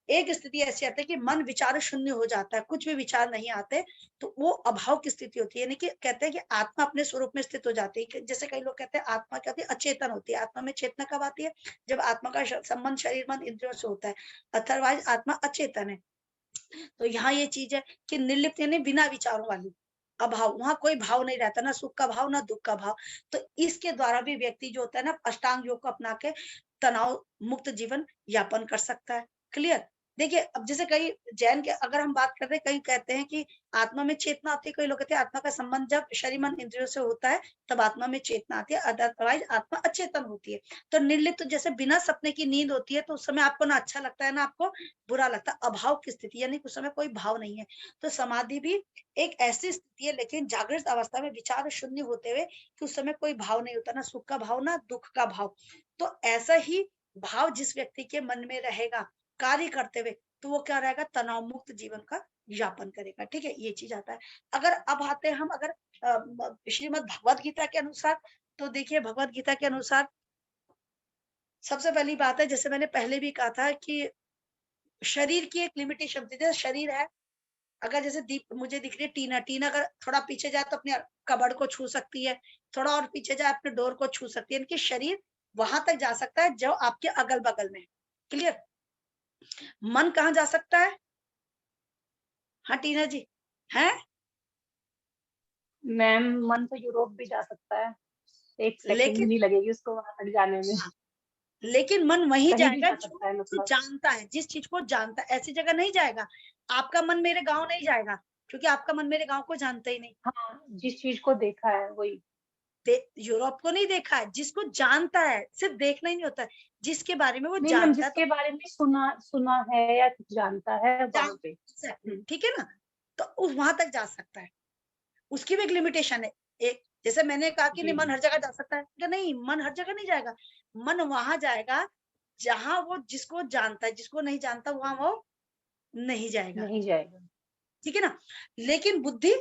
एक स्थिति ऐसी आती है कि मन विचार शून्य हो जाता है, कुछ भी विचार नहीं आते, तो वो अभाव की स्थिति होती है। यानी कि कहते हैं कि आत्मा अपने स्वरूप में स्थित हो जाती है। जैसे कई लोग कहते हैं आत्मा क्या होती है, अचेतन होती है। आत्मा में चेतना कब आती है, जब आत्मा का संबंध शरीर मन इंद्रियों से होता है, अथरवाइज आत्मा अचेतन है। तो यहाँ ये चीज है कि निर्लिप्त यानी बिना विचारों वाली, अभाव, वहां कोई भाव नहीं रहता, ना सुख का भाव ना दुख का भाव। तो इसके द्वारा भी व्यक्ति जो होता है ना, अष्टांग योग को अपना के तनाव मुक्त जीवन यापन कर सकता है। क्लियर। देखिए अब जैसे कई जैन के अगर हम बात कर रहे हैं, कई कहते हैं कि आत्मा में चेतना आती है, कई लोग कहते हैं आत्मा का संबंध जब शरीर मन इंद्रियों से होता है तब आत्मा में चेतना आती है, अदरवाइज आत्मा अचेतन होती है। तो निर्लिप्त जैसे बिना सपने की नींद होती है, तो उस समय आपको ना अच्छा लगता है ना आपको बुरा लगता है, अभाव की स्थिति, यानी उस समय कोई भाव नहीं है। तो समाधि भी एक ऐसी स्थिति है, लेकिन जागृत अवस्था में विचार शून्य होते हुए, कि उस समय कोई भाव नहीं होता, ना सुख का भाव ना दुख का भाव। तो ऐसा ही भाव जिस व्यक्ति के मन में रहेगा कार्य करते हुए, तो वो क्या रहेगा, तनाव मुक्त जीवन का यापन करेगा, ठीक है, ये चीज आता है। अगर अब आते हैं हम अगर श्रीमद् भगवद गीता के अनुसार, तो देखिए भगवद गीता के अनुसार सबसे पहली बात है, जैसे मैंने पहले भी कहा था कि शरीर की एक लिमिटेशन होती है। जैसे शरीर है, अगर जैसे दीप मुझे दिख रही है टीना, टीना अगर थोड़ा पीछे जाए तो अपने कबड़ को छू सकती है, थोड़ा और पीछे जाए अपने डोर को छू सकती है, इनकी शरीर वहां तक जा सकता है जो आपके अगल बगल में। क्लियर। मन कहाँ जा सकता है, हाँ टीना जी, है, मैम मन तो यूरोप भी जा सकता है, 1 सेकंड भी लेकिन नहीं लगेगी उसको वहां तक जाने में। हाँ, लेकिन मन वहीं कहीं भी जाएगा जा जो सकता है मतलब। जानता है, जिस चीज को जानता है, ऐसी जगह नहीं जाएगा। आपका मन मेरे गांव नहीं जाएगा, क्योंकि आपका मन मेरे गांव को जानता ही नहीं। हाँ, जिस चीज को देखा है वही। यूरोप को नहीं देखा है, जिसको जानता है, सिर्फ देखना ही नहीं होता है, जिसके बारे में वो नहीं मैम, जानता है, तो जिसके बारे में सुना सुना है या जानता है वहां पे। एग्जैक्टली, ठीक है ना। तो उस वहां तक जा सकता है, उसकी भी एक लिमिटेशन है। एक जैसे मैंने कहा कि नहीं जी मन हर जगह जा सकता है, तो नहीं, मन हर जगह नहीं जाएगा। मन वहां जाएगा जहां वो जिसको जानता है, जिसको नहीं जानता वहां वो नहीं जाएगा, नहीं जाएगा। ठीक है ना। लेकिन बुद्धि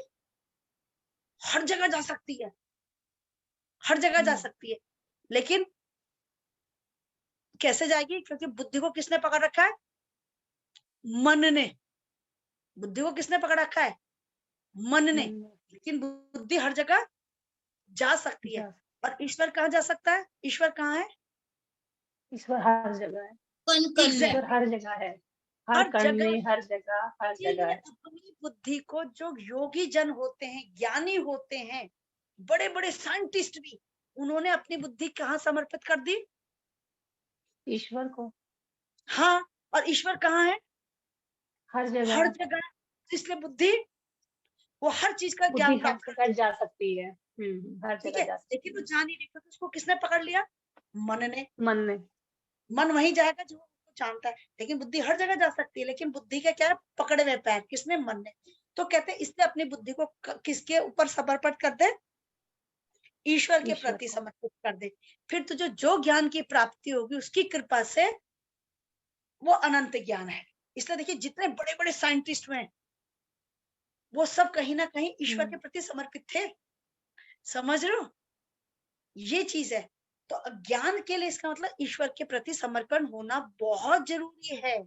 हर जगह जा सकती है, हर जगह जा सकती है, लेकिन कैसे जाएगी, क्योंकि बुद्धि को किसने पकड़ रखा है, मन ने। बुद्धि को किसने पकड़ रखा है, मन ने। मन लेकिन बुद्धि हर जगह जा सकती है। जा और ईश्वर कहाँ जा सकता है, ईश्वर कहाँ है, ईश्वर हर जगह है। कण कण में। ईश्वर एग्जैक्टली, हर जगह है, हर हर कण जगह में, हर जगह, हर जगह इसीलिए है। अपनी बुद्धि को जो योगी जन होते हैं, ज्ञानी होते हैं, बड़े बड़े साइंटिस्ट भी, उन्होंने अपनी बुद्धि कहाँ समर्पित कर दी? ईश्वर को हाँ, और ईश्वर कहाँ है? हर हर जगह। जगह। इसलिए बुद्धि वो हर चीज का बुद्धि ज्ञान हर प्राप्त कर जगह ले, जा सकती है। हर ठीक जगह है, जा लेकिन सकती वो है। जा नहीं रही, तो उसको किसने पकड़ लिया? मन ने। मन ने। मन वहीं जाएगा जो उसको जानता है, लेकिन बुद्धि हर जगह जा सकती है, लेकिन बुद्धि का क्या है? पकड़े हुए पैर, किसने? मन ने। तो कहते हैं इसलिए अपनी बुद्धि को किसके ऊपर समर्पित कर दे? ईश्वर के ईश्वर प्रति को। समर्पित कर दे। फिर तुझे जो ज्ञान की प्राप्ति होगी उसकी कृपा से, वो अनंत ज्ञान है। इसलिए देखिए जितने बड़े बड़े साइंटिस्ट हुए, वो सब कहीं ना कहीं ईश्वर के प्रति समर्पित थे। समझ रहे हो? ये चीज है। तो ज्ञान के लिए इसका मतलब ईश्वर के प्रति समर्पण होना बहुत जरूरी है।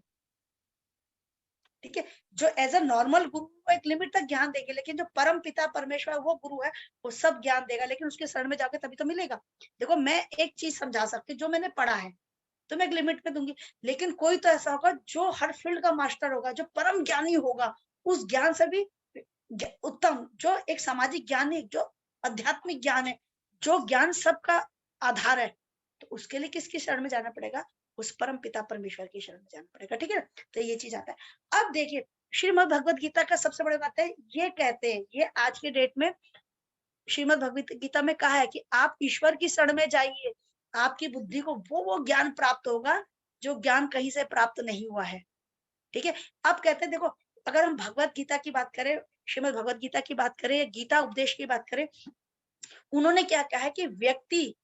ठीक है, जो एज अ नॉर्मल गुरु को एक लिमिट तक ज्ञान देंगे, लेकिन जो परम पिता परमेश्वर वो गुरु है, वो सब ज्ञान देगा, लेकिन उसके शरण में जाके तभी तो मिलेगा। देखो मैं एक चीज समझा सकती हूँ, जो मैंने पढ़ा है तो मैं एक लिमिट में दूंगी, लेकिन कोई तो ऐसा होगा जो हर फील्ड का मास्टर होगा, जो परम ज्ञानी होगा, उस ज्ञान से भी उत्तम, जो एक सामाजिक ज्ञान है, जो आध्यात्मिक ज्ञान है, जो ज्ञान सबका आधार है, तो उसके लिए किसकी शरण में जाना पड़ेगा? उस परम पिता परमेश्वर की शरण में जाना पड़ेगा। ठीक है, तो ये चीज आता है। अब देखिए श्रीमद् भगवत गीता का सबसे बड़ी बात है, ये कहते हैं, ये आज के डेट में श्रीमद् भगवत गीता में कहा है कि आप ईश्वर की शरण में जाइए, आपकी बुद्धि को वो ज्ञान प्राप्त होगा जो ज्ञान कहीं से प्राप्त नहीं हुआ है। ठीक है, अब कहते हैं देखो, अगर हम भगवत गीता की बात करें, श्रीमद् भगवत गीता की बात करें, गीता उपदेश की बात करें, उन्होंने क्या कहा है कि व्यक्ति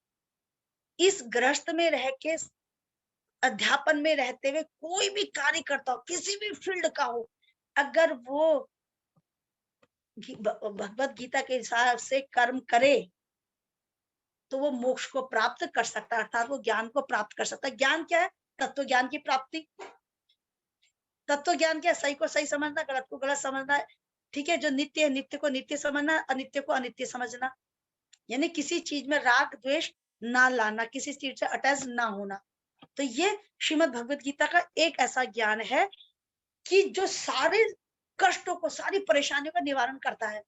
इस गृहस्थ में रह के, अध्यापन में रहते हुए कोई भी कार्य करता हो, किसी भी फील्ड का हो, अगर वो भगवत गीता के हिसाब से कर्म करे तो वो मोक्ष को प्राप्त कर सकता है, अर्थात वो ज्ञान को प्राप्त कर सकता है। ज्ञान क्या है? तत्व ज्ञान की प्राप्ति। तत्व ज्ञान क्या है? सही को सही समझना, गलत को गलत समझना है। ठीक है, जो नित्य है नित्य को नित्य समझना, अनित्य को अनित्य समझना, यानी किसी चीज में राग द्वेष ना लाना, किसी चीज से अटैच ना होना। तो ये श्रीमद् भगवत गीता का एक ऐसा ज्ञान है कि जो सारे कष्टों को, सारी परेशानियों का निवारण करता है।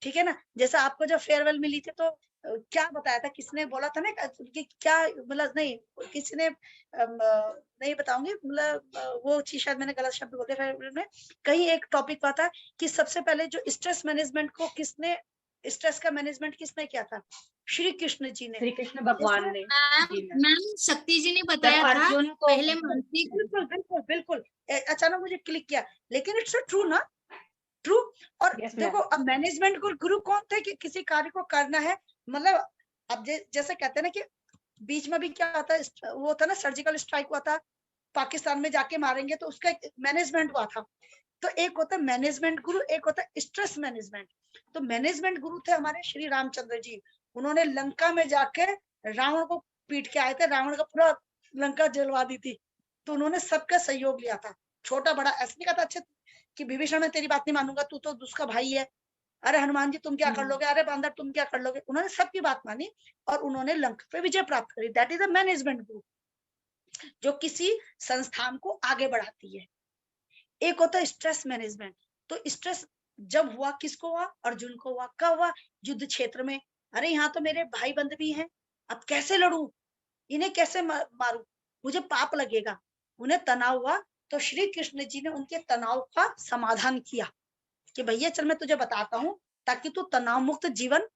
ठीक है ना, जैसे आपको जब फेयरवेल मिली थी तो क्या बताया था, किसने बोला था ना कि क्या, मतलब नहीं, किसी ने नहीं बताऊंगी, मतलब वो चीज शायद मैंने गलत शब्द बोले फेयरवेल में, कहीं एक टॉपिक हुआ था कि सबसे पहले जो स्ट्रेस मैनेजमेंट को किसने, स्ट्रेस का मैनेजमेंट किसने किया था? श्री कृष्ण जी ने। श्री कृष्ण भगवान ने। जी मैम। मैम शक्ति जी ने जब बताया था अर्जुन को पहले मानसिक। बिल्कुल बिल्कुल बिल्कुल, अचानक मुझे क्लिक किया, लेकिन इट्स ट्रू ना, ट्रू। और यस देखो मैम। अब मैनेजमेंट गुरु कौन थे कि किसी कार्य को करना है, मतलब अब जैसे कहते हैं ना कि बीच में भी क्या होता है, वो होता है ना सर्जिकल स्ट्राइक हुआ था, पाकिस्तान में जाके मारेंगे, तो उसका मैनेजमेंट हुआ था। तो एक होता है मैनेजमेंट गुरु, एक होता है स्ट्रेस मैनेजमेंट। तो मैनेजमेंट गुरु थे हमारे श्री रामचंद्र जी, उन्होंने लंका में जाके रावण को पीट के आए थे, रावण का पूरा लंका जलवा दी थी। तो उन्होंने सबका सहयोग लिया था, छोटा बड़ा, ऐसे नहीं कहा था अच्छे कि विभीषण मैं तेरी बात नहीं मानूंगा, तू तो उसका भाई है, अरे हनुमान जी तुम क्या कर लोगे, अरे बांदर तुम क्या कर लोगे। उन्होंने सबकी बात मानी और उन्होंने लंका पे विजय प्राप्त करी। दैट इज अ मैनेजमेंट गुरु, जो किसी संस्थान को आगे बढ़ाती है। एक होता है स्ट्रेस मैनेजमेंट। तो स्ट्रेस जब हुआ, किसको हुआ? अर्जुन को हुआ। कब हुआ? युद्ध क्षेत्र में। अरे यहाँ तो मेरे भाई बंद भी हैं, अब कैसे लड़ू, इन्हें कैसे मारू, मुझे पाप लगेगा। उन्हें तनाव हुआ, तो श्री कृष्ण जी ने उनके तनाव का समाधान किया कि भैया चल मैं तुझे बताता हूँ, ताकि तू तनाव मुक्त जीवन,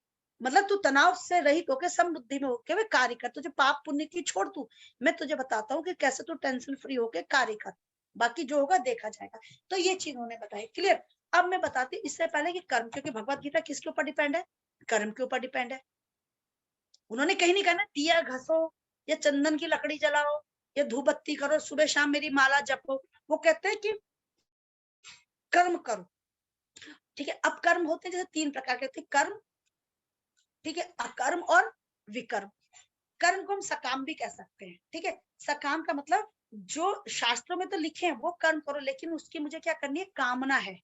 मतलब तू तनाव से रहित होकर समबुद्धि में होकर वे कार्य कर, तुझे पाप पुण्य की छोड़, तू मैं तुझे बताता हूँ कि कैसे तू टेंशन फ्री होकर कार्य कर, बाकी जो होगा देखा जाएगा। तो ये चीज उन्होंने बताई, क्लियर। अब मैं बताती हूँ इससे पहले कि कर्म, क्योंकि भगवत गीता किसके ऊपर डिपेंड है? कर्म के ऊपर डिपेंड है। उन्होंने कहीं नहीं कहा ना दिया घसो या चंदन की लकड़ी जलाओ या धूप बत्ती करो, सुबह शाम मेरी माला जपो। वो कहते हैं कि कर्म करो। ठीक है, अब कर्म होते हैं जैसे तीन प्रकार के, कर्म, ठीक है, अकर्म और विकर्म। कर्म को हम सकाम भी कह सकते हैं। ठीक है, सकाम का मतलब जो शास्त्रों में तो लिखे हैं वो कर्म करो, लेकिन उसकी मुझे क्या करनी है? कामना है।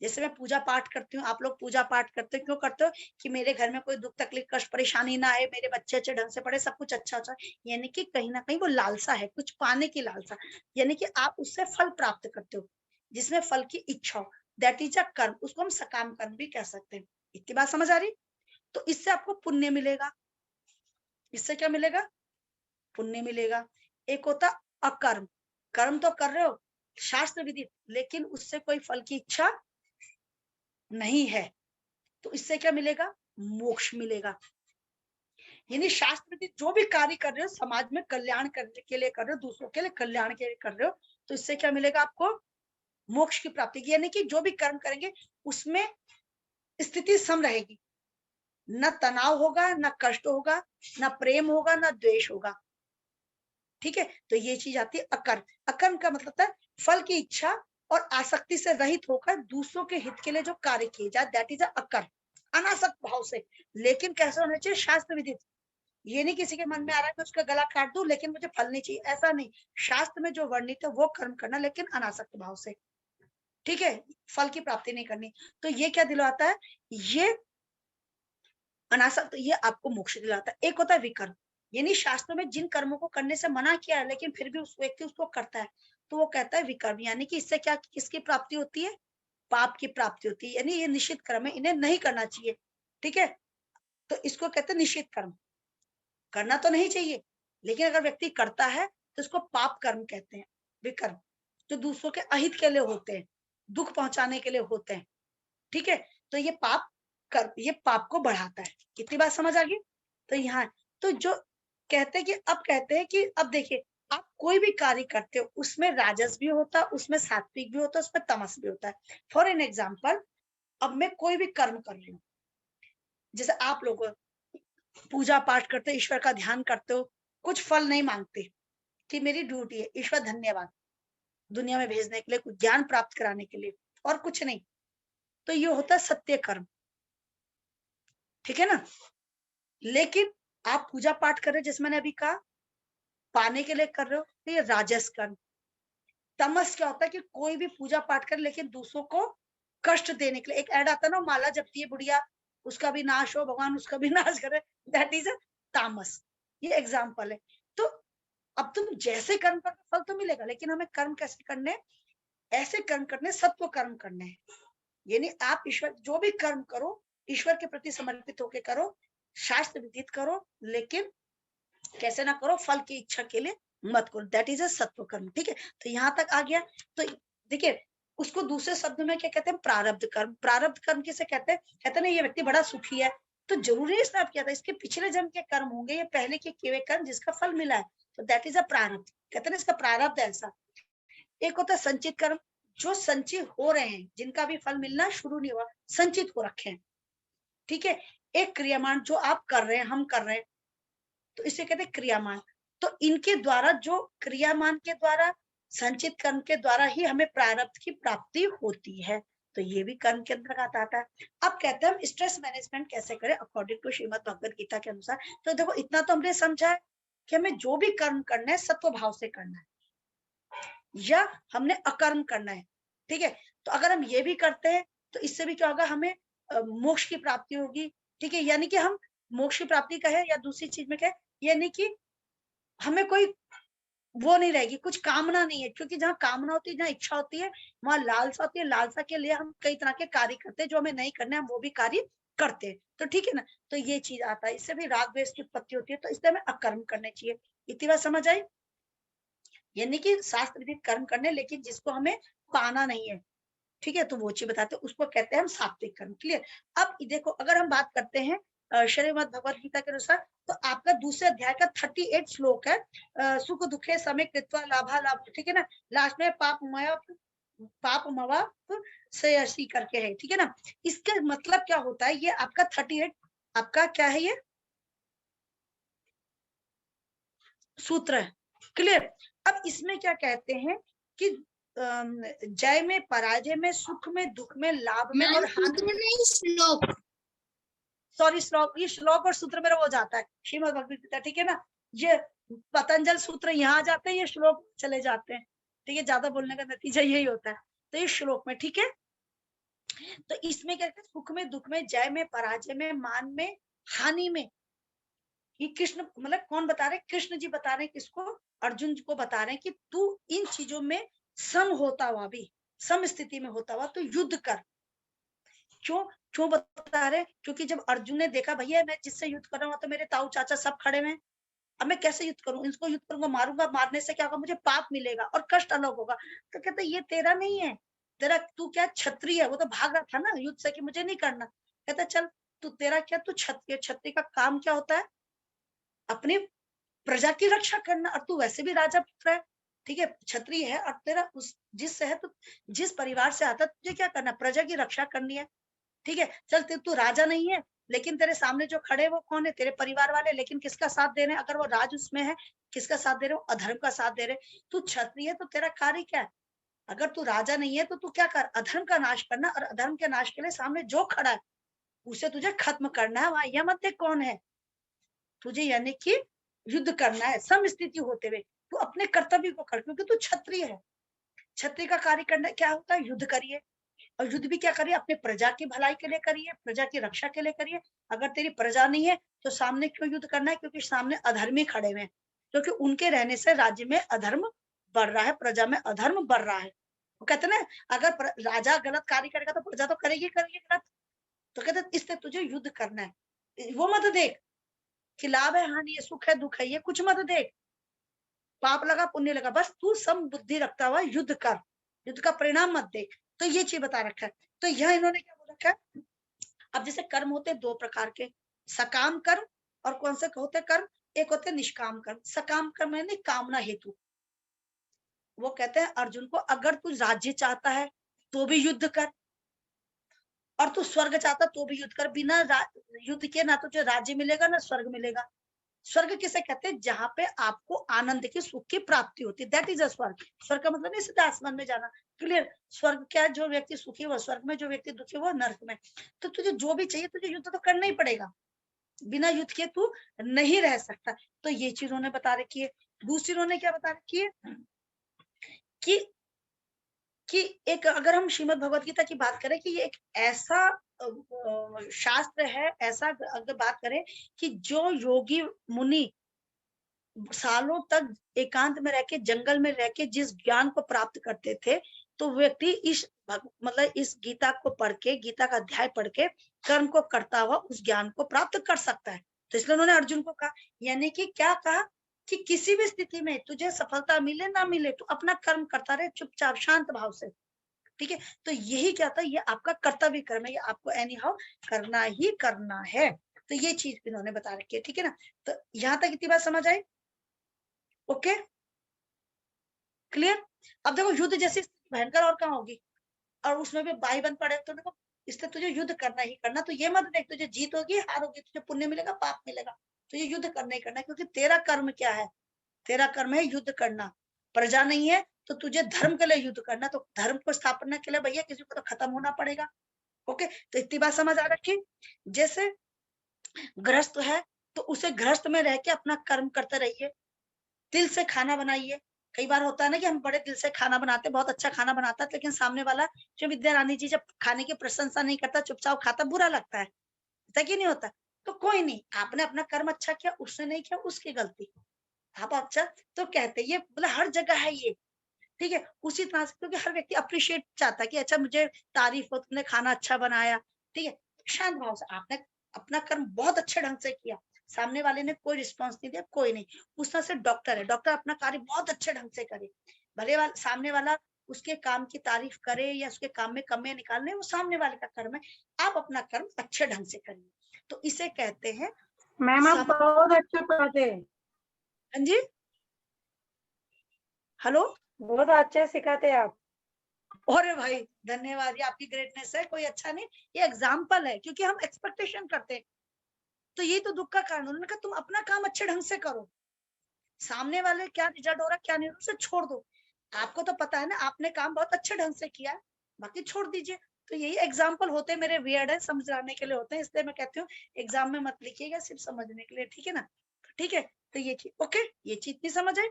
जैसे मैं पूजा पाठ करती हूँ, आप लोग पूजा पाठ करते हो, क्यों करते हो? कि मेरे घर में कोई दुख तकलीफ कष्ट परेशानी ना आए, मेरे बच्चे अच्छे ढंग से पढ़े, सब कुछ अच्छा अच्छा, यानी कि कहीं ना कहीं वो लालसा है, कुछ पाने की लालसा, यानी कि आप उससे फल प्राप्त करते हो, जिसमें फल की इच्छा हो। दैट इज अ कर्म, उसको हम सकाम कर्म भी कह सकते हैं। इतनी बात समझ आ रही? तो इससे आपको पुण्य मिलेगा। इससे क्या मिलेगा? पुण्य मिलेगा। एक होता अकर्म, कर्म तो कर रहे हो शास्त्र विदित, लेकिन उससे कोई फल की इच्छा नहीं है, तो इससे क्या मिलेगा? मोक्ष मिलेगा। यानी शास्त्र विदित जो भी कार्य कर रहे हो, समाज में कल्याण करने के लिए कर रहे हो, दूसरों के लिए कल्याण के लिए कर रहे हो, तो इससे क्या मिलेगा आपको? मोक्ष की प्राप्ति। यानी कि जो भी कर्म करेंगे उसमें स्थिति सम रहेगी, न तनाव होगा, न कष्ट होगा, न प्रेम होगा, न द्वेष होगा। ठीक है, तो ये चीज आती है अकर्म। अकर्म का मतलब होता है फल की इच्छा और आसक्ति से रहित होकर दूसरों के हित के लिए जो कार्य किए जाए, दैट इज अकर्म, अनासक्त भाव से। लेकिन कैसे होना चाहिए? शास्त्र विदित। ये नहीं किसी के मन में आ रहा है कि उसका गला काट दूं लेकिन मुझे फल नहीं चाहिए, ऐसा नहीं। शास्त्र में जो वर्णित है वो कर्म करना, लेकिन अनासक्त भाव से। ठीक है, फल की प्राप्ति नहीं करनी। तो ये क्या दिलाता है? ये अनासक्त, ये आपको मोक्ष दिलाता है। एक होता है विकर्म, यानी शास्त्रों में जिन कर्मों को करने से मना किया है लेकिन फिर भी उस व्यक्ति उसको करता है, तो वो कहता है विकर्म। यानी कि इससे क्या, किसकी प्राप्ति होती है? पाप की प्राप्ति होती है। यानी ये निषिद्ध कर्म है, इन्हें नहीं करना चाहिए। ठीक है, तो इसको कहते हैं निषिद्ध कर्म। करना तो नहीं चाहिए, लेकिन अगर व्यक्ति करता है तो इसको पाप कर्म कहते हैं, विकर्म, जो दूसरों के अहित के लिए होते हैं, दुख पहुंचाने के लिए होते हैं। ठीक है, तो ये पाप कर, ये पाप को बढ़ाता है। इतनी बात समझ आ गई? तो यहाँ तो जो कहते हैं कि अब कहते हैं कि अब देखिए, आप कोई भी कार्य करते हो उसमें राजस भी होता है, उसमें सात्विक भी होता है, उसमें तमस भी होता है। फॉर एन एग्जाम्पल, अब मैं कोई भी कर्म कर रही हूँ, जैसे आप लोग पूजा पाठ करते हो, ईश्वर का ध्यान करते हो, कुछ फल नहीं मांगते कि मेरी ड्यूटी है, ईश्वर धन्यवाद, दुनिया में भेजने के लिए, कुछ ज्ञान प्राप्त कराने के लिए, और कुछ नहीं, तो ये होता है सत्य कर्म। ठीक है ना? लेकिन आप पूजा पाठ कर रहे हो, जैसे मैंने अभी कहा, पाने के लिए कर रहे हो, तो ये राजस कर्म। तमस क्या होता है? कि कोई भी पूजा पाठ करे लेकिन दूसरों को कष्ट देने के लिए। एक ऐड आता है ना, माला जपती है बुढ़िया, उसका भी नाश हो, भगवान उसका भी नाश करे, दैट इज अ तामस। ये एग्जाम्पल है। तो अब तुम जैसे कर्म करो फल तो मिलेगा, लेकिन हमें कर्म कैसे करने हैं? ऐसे कर्म करने, सत्व कर्म करने हैं। यानी आप ईश्वर, जो भी कर्म करो ईश्वर के प्रति समर्पित होकर करो, शास्त्र विदित करो, लेकिन कैसे ना करो, फल की इच्छा के लिए मत करो, दैट इज अ सत्व कर्म। ठीक है, तो यहाँ तक आ गया। तो देखिए, उसको दूसरे शब्द में क्या कहते हैं? प्रारब्ध कर्म। प्रारब्ध कर्म किसे कहते हैं? कहते हैं ना, ये व्यक्ति बड़ा सुखी है, तो जरूरी नहीं इसने किया था, इसके पिछले जन्म के कर्म होंगे, ये पहले के किए हुए कर्म जिसका फल मिला है, तो दैट इज अ प्रारब्ध। कहते हैं ना, इसका प्रारब्ध ऐसा। एक होता है संचित कर्म, जो संचित हो रहे हैं, जिनका भी फल मिलना शुरू नहीं हुआ, संचित हो रखे हैं। ठीक है, एक क्रियामान जो आप कर रहे हैं, हम कर रहे हैं, तो इसे कहते हैं क्रियामान। तो इनके द्वारा, जो क्रियामान के द्वारा, संचित कर्म के द्वारा ही हमें प्रारब्ध की प्राप्ति होती है, तो ये भी कर्म के अंतर्गत आता है। अब कहते हैं हम स्ट्रेस मैनेजमेंट कैसे करें अकॉर्डिंग टू श्रीमद् भगवद गीता के अनुसार। तो देखो, इतना तो हमने समझा है कि हमें जो भी कर्म करना है सत्व भाव से करना है, या हमने अकर्म करना है। ठीक है, तो अगर हम ये भी करते हैं तो इससे भी क्या होगा? हमें मोक्ष की प्राप्ति होगी। ठीक है, यानी कि हम मोक्ष की प्राप्ति कहे या दूसरी चीज में कहे, यानी कि हमें कोई वो नहीं रहेगी, कुछ कामना नहीं है, क्योंकि जहाँ कामना होती है, जहाँ इच्छा होती है, वहां लालसा होती है। लालसा के लिए हम कई तरह के कार्य करते हैं, जो हमें नहीं करने, हम वो भी कार्य करते हैं। तो ठीक है ना, तो ये चीज आता है, इससे भी राग द्वेष की उत्पत्ति होती है, तो इसलिए हमें अकर्म करने चाहिए। इतनी बात समझ आई? यानी कि शास्त्र विदित कर्म करने, लेकिन जिसको हमें पाना नहीं है। ठीक है, तो वो चीज बताते हैं, उसको कहते हैं हम सात्विक कर्म। क्लियर? अब देखो, अगर हम बात करते हैं श्रीमद् भगवद गीता के अनुसार, तो आपका दूसरे अध्याय का 38 श्लोक है, सुख दुखे समय कृत्वा लाभा लाभ। ठीक है ना, लास्ट में पाप मवा श्रेयसी करके है। ठीक है ना, इसका मतलब क्या होता है? ये आपका 38 आपका क्या है? ये सूत्र है। क्लियर? अब इसमें क्या कहते हैं कि जय में, पराजय में, सुख में, दुख में, लाभ में और हानि में। नहीं, श्लोक। सॉरी, श्लोक, ये श्लोक और सूत्र मेरा हो जाता है श्रीमद् भगवद गीता। ठीक है ना, ये पतंजल सूत्र यहाँ आ जाते हैं, ये श्लोक चले जाते हैं। ठीक है, ज्यादा बोलने का नतीजा यही होता है। तो ये श्लोक में, ठीक है, तो इसमें क्या कहते हैं? सुख में, दुख में, जय में, पराजय में, मान में, हानि में। ये कृष्ण, मतलब कौन बता रहे? कृष्ण जी बता रहे हैं। किसको? अर्जुन जी को बता रहे हैं कि तू इन चीजों में सम होता हुआ भी, सम स्थिति में होता हुआ तो युद्ध कर। क्यों क्यों बता रहे? क्योंकि जब अर्जुन ने देखा भैया मैं जिससे युद्ध कर रहा हूँ तो मेरे ताऊ चाचा सब खड़े हैं, अब मैं कैसे युद्ध करूं, इनको युद्ध करूंगा, मारूंगा, मारने से क्या होगा, मुझे पाप मिलेगा और कष्ट अलग होगा। तो कहते ये तेरा नहीं है, तेरा तू क्या क्षत्रिय है, वो तो भाग रहा था ना युद्ध से कि मुझे नहीं करना। कहता चल तू तेरा क्या, तू क्षत्रिय, क्षत्रिय का काम क्या होता है, अपनी प्रजा की रक्षा करना, और तू वैसे भी राजा पुत्र है, ठीक है, क्षत्रिय है, और तेरा उस जिससे है तो जिस परिवार से आता है तुझे क्या करना, प्रजा की रक्षा करनी है, ठीक है। चल तू राजा नहीं है, लेकिन तेरे सामने जो खड़े वो कौन है, तेरे परिवार वाले, लेकिन किसका साथ दे रहे हैं, अगर वो राज उसमें है किसका साथ दे रहे हो, अधर्म का साथ दे रहे। तू क्षत्रिय है तो तेरा कार्य क्या है, अगर तू राजा नहीं है तो तू क्या कर, अधर्म का नाश करना, और अधर्म के नाश के लिए सामने जो खड़ा है उसे तुझे खत्म करना है। वहां यह मत देख कौन है, तुझे यानी कि युद्ध करना है सम स्थिति होते हुए, तू अपने कर्तव्य को कर, क्योंकि तू क्षत्रिय है। क्षत्रिय का कार्य करना क्या होता है, युद्ध करिए, और युद्ध भी क्या करिए, अपने प्रजा की भलाई के लिए करिए, प्रजा की रक्षा के लिए करिए। अगर तेरी प्रजा नहीं है तो सामने क्यों युद्ध करना है, क्योंकि सामने अधर्मी खड़े हुए हैं, क्योंकि उनके रहने से राज्य में अधर्म बढ़ रहा है, प्रजा में अधर्म बढ़ रहा है। वो कहते ना, अगर राजा गलत कार्य करेगा तो प्रजा तो करेगी करेगी गलत। तो कहते इससे तुझे युद्ध करना है, वो मत देख कि लाभ है हानि है सुख है दुख है, ये कुछ मत देख, पाप लगा पुण्य लगा, बस तू सम बुद्धि रखता हुआ युद्ध कर, युद्ध का परिणाम मत देख। तो ये चीज बता रखा है। तो यह इन्होंने क्या बोल रखा है, अब जैसे कर्म होते हैं दो प्रकार के, सकाम कर्म और कौन से होते कर्म, एक होते निष्काम कर्म। सकाम कर्म यानी कामना हेतु, वो कहते हैं अर्जुन को अगर तू राज्य चाहता है तो भी युद्ध कर, और तू स्वर्ग चाहता तो भी युद्ध कर, बिना युद्ध के ना तुझे राज्य मिलेगा ना स्वर्ग मिलेगा। स्वर्ग किसे कहते हैं, जहां पे आपको आनंद की सुख की प्राप्ति होती है, दैट इज अ स्वर्ग। स्वर्ग का मतलब नहीं सीधा आसमान में जाना, क्लियर। स्वर्ग क्या है, जो व्यक्ति सुखी है वो स्वर्ग में, जो व्यक्ति दुखी है वो नरक में। तो तुझे जो भी चाहिए तुझे युद्ध तो करना ही पड़ेगा, बिना युद्ध के तू नहीं रह सकता। तो ये चीज उन्होंने बता रखी है। दूसरी उन्होंने क्या बता रखी है कि कि एक, अगर हम श्रीमद् भगवत गीता की बात करें कि ये एक ऐसा शास्त्र है, ऐसा अगर बात करें कि जो योगी मुनि सालों तक एकांत में रह के जंगल में रह के जिस ज्ञान को प्राप्त करते थे, तो व्यक्ति इस मतलब इस गीता को पढ़ के, गीता का अध्याय पढ़ के कर्म को करता हुआ उस ज्ञान को प्राप्त कर सकता है। तो इसलिए उन्होंने अर्जुन को कहा, यानी कि क्या कहा कि किसी भी स्थिति में तुझे सफलता मिले ना मिले तो अपना कर्म करता रहे चुपचाप शांत भाव से, ठीक है। तो यही क्या था, ये आपका कर्तव्य कर्म है, ये आपको एनी हाउ करना ही करना है। तो ये चीज इन्होंने बता रखी है, ठीक है ना। तो यहाँ तक इतनी बात समझ आई, ओके क्लियर। अब देखो युद्ध जैसी स्थिति भयंकर और कहाँ होगी, और उसमें भी भाई बंद पड़े तो देखो, इसलिए तुझे युद्ध करना ही करना। तो ये मत देख तुझे जीत होगी हार होगी, तुझे पुण्य मिलेगा पाप मिलेगा, तो ये युद्ध करना ही करना है, क्योंकि तेरा कर्म क्या है, तेरा कर्म है युद्ध करना। प्रजा नहीं है तो तुझे धर्म के लिए युद्ध करना, तो धर्म को स्थापना के लिए भैया किसी को तो खत्म होना पड़ेगा। ओके, तो इतनी बात समझ आ रखी। जैसे गृहस्थ है तो उसे गृहस्थ में रह के अपना कर्म करते रहिए, दिल से खाना बनाइए। कई बार होता है ना कि हम बड़े दिल से खाना बनाते, बहुत अच्छा खाना बनाता है, लेकिन सामने वाला जो विद्या रानी जी जब खाने की प्रशंसा नहीं करता, चुपचाप खाता, बुरा लगता है, होता कि नहीं होता। तो कोई नहीं, आपने अपना कर्म अच्छा किया, उसने नहीं किया उसकी गलती, आप अच्छा तो कहते, ये मतलब हर जगह है ये, ठीक है। उसी तरह से क्योंकि हर व्यक्ति अप्रिशिएट चाहता है कि अच्छा मुझे तारीफ हो, तुमने खाना अच्छा बनाया, ठीक है। शांत भाव से आपने अपना कर्म बहुत अच्छे ढंग से किया, सामने वाले ने कोई रिस्पांस नहीं दिया, कोई नहीं। उस तरह से डॉक्टर है, डॉक्टर अपना कार्य बहुत अच्छे ढंग से करे, भले सामने वाला उसके काम की तारीफ करे या उसके काम में कमियां निकालने, वो सामने वाले का कर्म है, आप अपना कर्म अच्छे ढंग से करिए। तो इसे कहते हैं मैम आप बहुत अच्छे पढ़ाते हैं, हाँ जी, हेलो, बहुत अच्छे सिखाते हैं आप। अरे भाई धन्यवाद, ये आपकी ग्रेटनेस है, कोई अच्छा नहीं, ये एग्जाम्पल है, क्योंकि हम एक्सपेक्टेशन करते हैं। तो ये तो दुख का कारण, उन्होंने कहा तुम अपना काम अच्छे ढंग से करो, सामने वाले क्या रिजल्ट हो रहा है क्या नहीं हो रहा उसे छोड़ दो, आपको तो पता है ना आपने काम बहुत अच्छे ढंग से किया है, बाकी छोड़ दीजिए। तो यही एग्जाम्पल होते हैं मेरे, वियर्ड है समझाने के लिए होते हैं, इसलिए मैं कहती हूँ एग्जाम में मत लिखिएगा, सिर्फ समझने के लिए, ठीक है ना। ठीक है, तो ये चीज ओके, ये चीज नहीं समझ आई।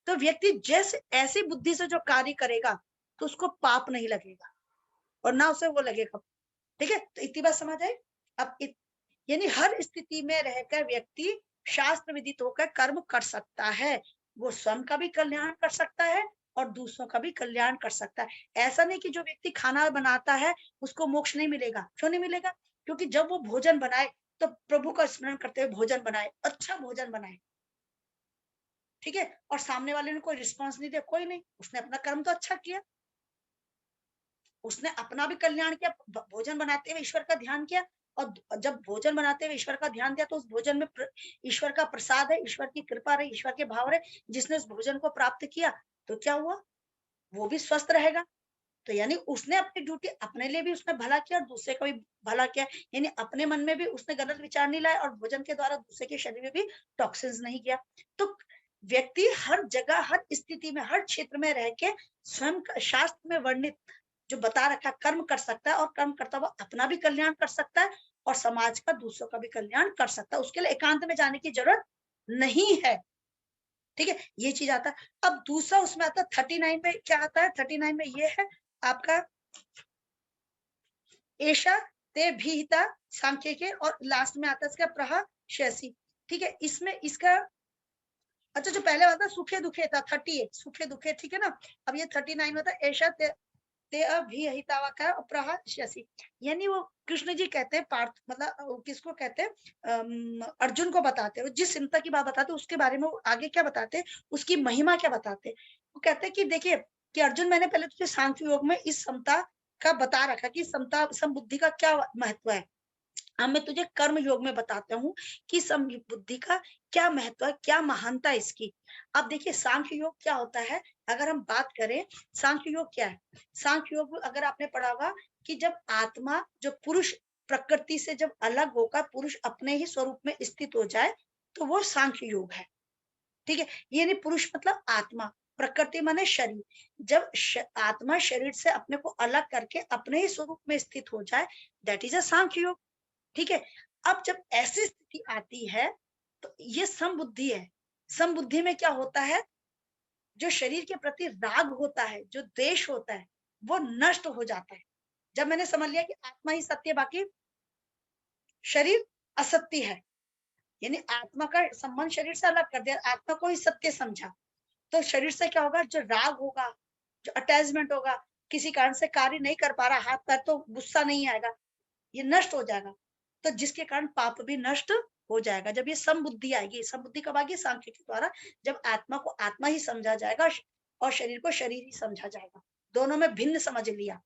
तो व्यक्ति जैसे ऐसी बुद्धि से जो कार्य करेगा तो उसको पाप नहीं लगेगा और ना उसे वो लगेगा, ठीक है। तो इतनी बात समझ आई। अब यानी हर स्थिति में रहकर व्यक्ति शास्त्र विदित होकर कर्म कर सकता है, वो स्वयं का भी कल्याण कर सकता है और दूसरों का भी कल्याण कर सकता है। ऐसा नहीं कि जो व्यक्ति खाना बनाता है उसको मोक्ष नहीं मिलेगा। क्यों नहीं मिलेगा? क्योंकि जब वो भोजन बनाए तो प्रभु का स्मरण करते हुए भोजन बनाए, अच्छा भोजन बनाए, ठीक है, और सामने वाले ने कोई रिस्पॉन्स नहीं दिया, कोई नहीं, उसने अपना कर्म तो अच्छा किया, उसने अपना भी कल्याण किया, भोजन बनाते हुए ईश्वर का ध्यान किया। और जब भोजन बनाते हुए ईश्वर का ध्यान दिया तो उस भोजन में ईश्वर का प्रसाद है, ईश्वर की कृपा रही, ईश्वर के भाव रहे, जिसने उस भोजन को प्राप्त किया तो क्या हुआ, वो भी स्वस्थ रहेगा। तो यानी उसने अपनी ड्यूटी, अपने लिए भी उसने भला किया और दूसरे का भी भला किया, यानी अपने मन में भी उसने गलत विचार नहीं लाया और भोजन के द्वारा दूसरे के शरीर में भी टॉक्सिन्स नहीं किया। तो व्यक्ति हर जगह, हर स्थिति में, हर क्षेत्र में रह के स्वयं शास्त्र में वर्णित जो बता रखा कर्म कर सकता है, और कर्म करता हुआ अपना भी कल्याण कर सकता है और समाज का, दूसरों का भी कल्याण कर सकता है। उसके लिए एकांत में जाने की जरूरत नहीं है, ठीक है, ये चीज आता है। अब दूसरा उसमें आता है 39 में, क्या आता है 39 में, ये है आपका एषा ते भीहिता सांख्य के, और लास्ट में आता है इसका प्रहा शेषी, ठीक है। इसमें इसका अच्छा, जो पहले वाला था सुखे दुखे था 38 सुखे दुखे, ठीक है ना। अब ये 39 में था ऐसा ते अभिहितावा का प्रहास्यसि, यानी वो कृष्ण जी कहते हैं पार्थ, मतलब किसको कहते हैं, अर्जुन को बताते हैं, जिस समता की बात बताते हैं उसके बारे में वो आगे क्या बताते हैं, उसकी महिमा क्या बताते हैं। वो कहते हैं कि देखिए कि अर्जुन, मैंने पहले तुझे सांख्य योग में इस समता का बता रखा कि समता समबुद्धि का क्या महत्व है। अब मैं तुझे कर्म योग में बताता हूँ कि बुद्धि का क्या महत्व है, क्या महानता है इसकी। अब देखिए सांख्य योग क्या होता है, अगर हम बात करें सांख्य योग क्या है। सांख्य योग अगर आपने पढ़ा होगा कि जब आत्मा, जो पुरुष प्रकृति से जब अलग होकर पुरुष अपने ही स्वरूप में स्थित हो जाए तो वो सांख्य योग है, ठीक है। ये नहीं, पुरुष मतलब आत्मा, प्रकृति माने शरीर, जब आत्मा शरीर से अपने को अलग करके अपने ही स्वरूप में स्थित हो जाए, दैट इज अ सांख्य योग, ठीक है। अब जब ऐसी स्थिति आती है तो ये समबुद्धि है। समबुद्धि में क्या होता है, जो शरीर के प्रति राग होता है, जो द्वेष होता है, वो नष्ट हो जाता है। जब मैंने समझ लिया कि आत्मा ही सत्य, बाकी शरीर असत्य है, यानी आत्मा का संबंध शरीर से अलग कर दिया, आत्मा को ही सत्य समझा, तो शरीर से क्या होगा, जो राग होगा, जो अटैचमेंट होगा, किसी कारण से कार्य नहीं कर पा रहा हाथ पैर, तो गुस्सा नहीं आएगा, ये नष्ट हो जाएगा। तो जिसके कारण पाप भी नष्ट हो जाएगा। जब ये समबुद्धि आएगी, समबुद्धि कब आएगी, सांख्य के द्वारा, जब आत्मा को आत्मा ही समझा जाएगा और शरीर को शरीर ही समझा जाएगा, दोनों में भिन्न समझ लिया,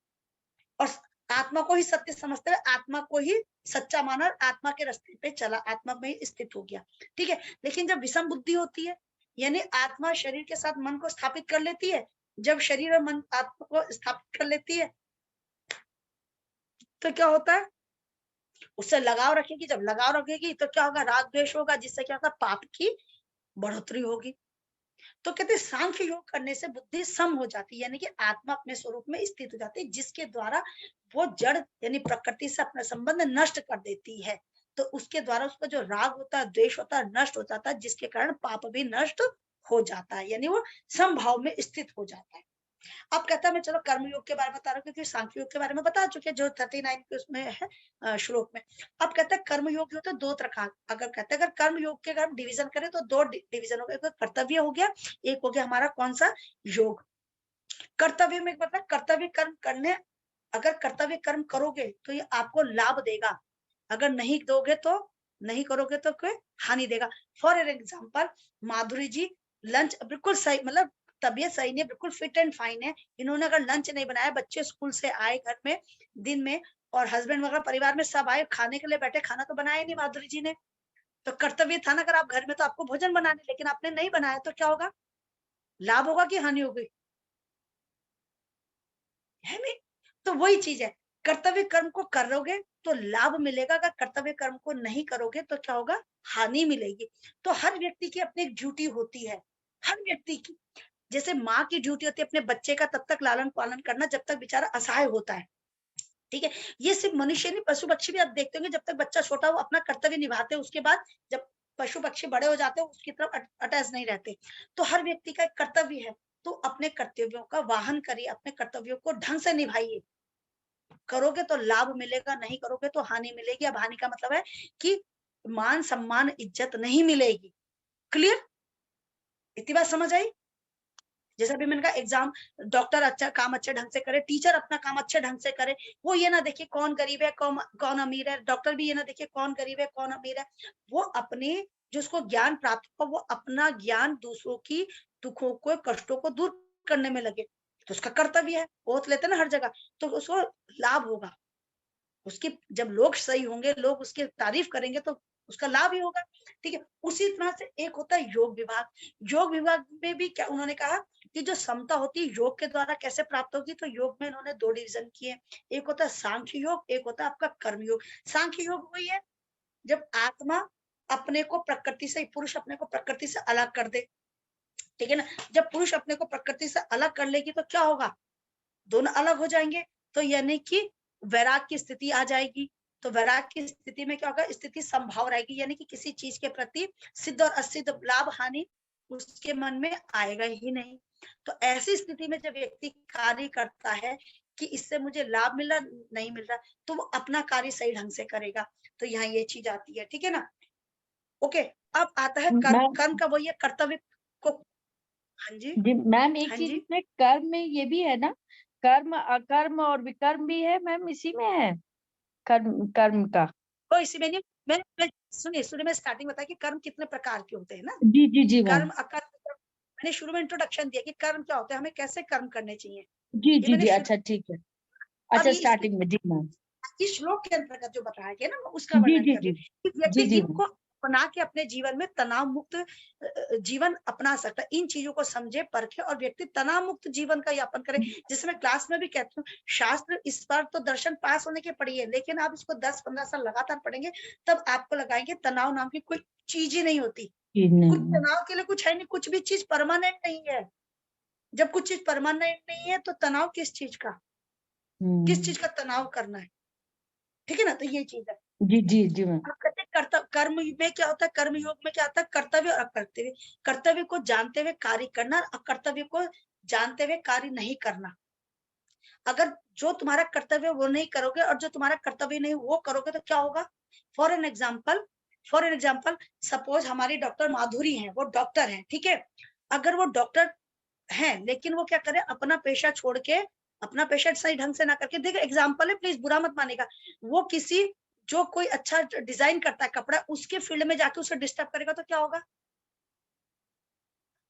और आत्मा को ही सत्य समझते हुए आत्मा को ही सच्चा माना और आत्मा के रास्ते पे चला, आत्मा में ही स्थित हो गया, ठीक है। लेकिन जब विषम बुद्धि होती है, यानी आत्मा शरीर के साथ मन को स्थापित कर लेती है, जब शरीर और मन आत्मा को स्थापित कर लेती है तो क्या होता है, उससे लगाव रखेगी, जब लगाव रखेगी तो क्या होगा, राग द्वेष होगा, जिससे क्या होगा, पाप की बढ़ोतरी होगी। तो कहते हैं सांख्य योग करने से बुद्धि सम हो जाती है, यानी कि आत्मा अपने स्वरूप में स्थित हो जाती है, जिसके द्वारा वो जड़ यानी प्रकृति से अपना संबंध नष्ट कर देती है। तो उसके द्वारा उसका जो राग होता है, द्वेष होता है, नष्ट हो जाता है, जिसके कारण पाप भी नष्ट हो जाता है, यानी वो समभाव में स्थित हो जाता है। अब कहता है मैं चलो कर्मयोग के बारे में बता रहा हूँ, क्योंकि सांख्य योग के बारे में बता चुके हैं जो 39 के उसमें है श्लोक में। अब कहता है कर्मयोग होता है दो प्रकार, अगर कहते हैं अगर कर्मयोग के अगर हम डिवीजन करें तो दो डिवीजन हो गया, एक कर्तव्य हो गया, एक हो गया हमारा कौन सा, योग। कर्तव्य में मतलब कर्तव्य कर्म करने, अगर कर्तव्य कर्म करोगे तो ये आपको लाभ देगा, अगर नहीं दोगे तो, नहीं करोगे तो कोई हानि देगा। For example Madhuri ji lunch बिल्कुल सही, मतलब तबीयत सही नहीं, बिल्कुल फिट एंड फाइन है, इन्होंने अगर लंच नहीं बनाया, बच्चे स्कूल से आए घर में दिन में और हस्बैंड वगैरह परिवार में सब आए खाने के लिए बैठे, खाना तो बनाया नहीं माधुरी जी ने, तो कर्तव्य था ना अगर आप घर में तो आपको भोजन बनाने, लेकिन आपने नहीं बनाया तो क्या होगा, लाभ होगा कि हानि होगी, है नहीं। तो वही चीज है, कर्तव्य कर्म को करोगे तो लाभ मिलेगा, अगर कर्तव्य कर्म को नहीं करोगे तो क्या होगा, हानि मिलेगी। तो हर व्यक्ति की अपनी एक ड्यूटी होती है, हर व्यक्ति की, जैसे माँ की ड्यूटी होती है अपने बच्चे का तब तक लालन पालन करना जब तक बेचारा असहाय होता है, ठीक है। ये सिर्फ मनुष्य नहीं, पशु पक्षी भी आप देखते होंगे, जब तक बच्चा छोटा हो अपना कर्तव्य निभाते हैं, उसके बाद जब पशु पक्षी बड़े हो जाते हैं उसकी तरफ अटैच नहीं रहते। तो हर व्यक्ति का एक कर्तव्य है, तो अपने कर्तव्यों का वाहन करिए, अपने कर्तव्यों को ढंग से निभाइए, करोगे तो लाभ मिलेगा, नहीं करोगे तो हानि मिलेगी। अब हानि का मतलब है कि मान सम्मान इज्जत नहीं मिलेगी। क्लियर, इतनी बात समझ आई। जैसे अभी मैंने कहा एग्जाम, डॉक्टर अच्छा काम अच्छे ढंग से करे, टीचर अपना काम अच्छे ढंग से करे, वो ये ना देखिए कौन गरीब है कौन अमीर है, डॉक्टर भी ये ना देखिए कौन गरीब है कौन अमीर है, वो अपने जो उसको ज्ञान प्राप्त हो वो अपना ज्ञान दूसरों की दुखों को कष्टों को दूर करने में लगे, तो उसका कर्तव्य है, ओथ लेते ना हर जगह, तो उसको लाभ होगा, उसकी जब लोग सही होंगे, लोग उसकी तारीफ करेंगे तो उसका लाभ ही होगा। ठीक है, उसी तरह से एक होता है योग विभाग। योग विभाग में भी क्या उन्होंने कहा कि जो समता होती है योग के द्वारा कैसे प्राप्त होगी, तो योग में इन्होंने 2 डिवीजन किए, एक होता है सांख्य योग, एक होता है आपका कर्म योग। सांख्य योग वही है जब आत्मा अपने को प्रकृति से, पुरुष अपने को प्रकृति से अलग कर दे, ठीक है ना, जब पुरुष अपने को प्रकृति से अलग कर लेगी तो क्या होगा, दोनों अलग हो जाएंगे, तो यानी कि वैराग की स्थिति आ जाएगी। तो वैराग की स्थिति में क्या होगा, स्थिति संभाव रहेगी, यानी कि किसी चीज के प्रति सिद्ध और असिद्ध लाभ हानि उसके मन में आएगा ही नहीं। तो ऐसी स्थिति में जब व्यक्ति कार्य करता है कि इससे मुझे लाभ मिल रहा नहीं मिल रहा, तो वो अपना कार्य सही ढंग से करेगा, तो यहाँ ये चीज आती है, ठीक है ना। ओके, अब आता है कर्म। मैम कर्म का वही है कर्तव्य को। हाँ जी, जी मैम, एक हाँ चीज जी, इसमें कर्म में ये भी है ना, कर्म अकर्म और विकर्म भी है मैम, इसी में है कर्म कर्म का। तो इसी में नहीं, मैं सुनिए सुनिए, मैं स्टार्टिंग बताया कि कर्म कितने प्रकार के होते हैं ना, जी जी जी मैम। कर्म अकर्म, मैंने शुरू में इंट्रोडक्शन दिया कि कर्म क्या होता है, हमें कैसे कर्म करने चाहिए, जी ये जी मैंने जी, शुरू। अच्छा ठीक है। अब अच्छा ये इसके स्टार्टिंग में, जी मैम। इस श्लोक के अंतर्गत जो बताया गया ना, मैं उसका जी वर्णन जी कर रही जी। हूँ कि व्यक्ति जी जी मैम। इनको अपना के अपने जीवन में तनाव मुक्त जीवन अपना सकता है, इन चीजों को समझे परखे और व्यक्ति तनाव मुक्त जीवन का यापन करे। जिसे मैं क्लास में भी कहती हूँ, शास्त्र इस बार तो दर्शन पास होने के पढ़िए, लेकिन आप इसको 10-15 साल लगातार पढ़ेंगे तब आपको लगाएंगे तनाव नाम की कोई चीज ही नहीं होती, जी कुछ नहीं। तनाव के लिए कुछ है नहीं, कुछ भी चीज परमानेंट नहीं है। जब कुछ चीज परमानेंट नहीं है तो तनाव किस चीज का, किस चीज का तनाव करना है, ठीक है ना, तो ये चीज है। जी जी जी मैम। अब कहते हैं कर्तव्य, कर्म में क्या होता है, कर्म योग में क्या होता है, कर्तव्य और अकर्तव्य। कर्तव्य को जानते हुए कार्य करना, अकर्तव्य को जानते हुए कार्य नहीं करना। अगर जो तुम्हारा कर्तव्य वो नहीं करोगे और जो तुम्हारा कर्तव्य नहीं वो करोगे तो क्या होगा। For an example, for an example, suppose हमारी डॉक्टर माधुरी है, वो डॉक्टर है, ठीक है, अगर वो डॉक्टर है लेकिन वो क्या करे, अपना पेशा छोड़ के, अपना पेशा सही ढंग से ना करके, देखो एग्जाम्पल है प्लीज बुरा मत मानेगा, वो किसी जो कोई अच्छा डिजाइन करता है कपड़ा उसके फील्ड में जाके उसे डिस्टर्ब करेगा तो क्या होगा।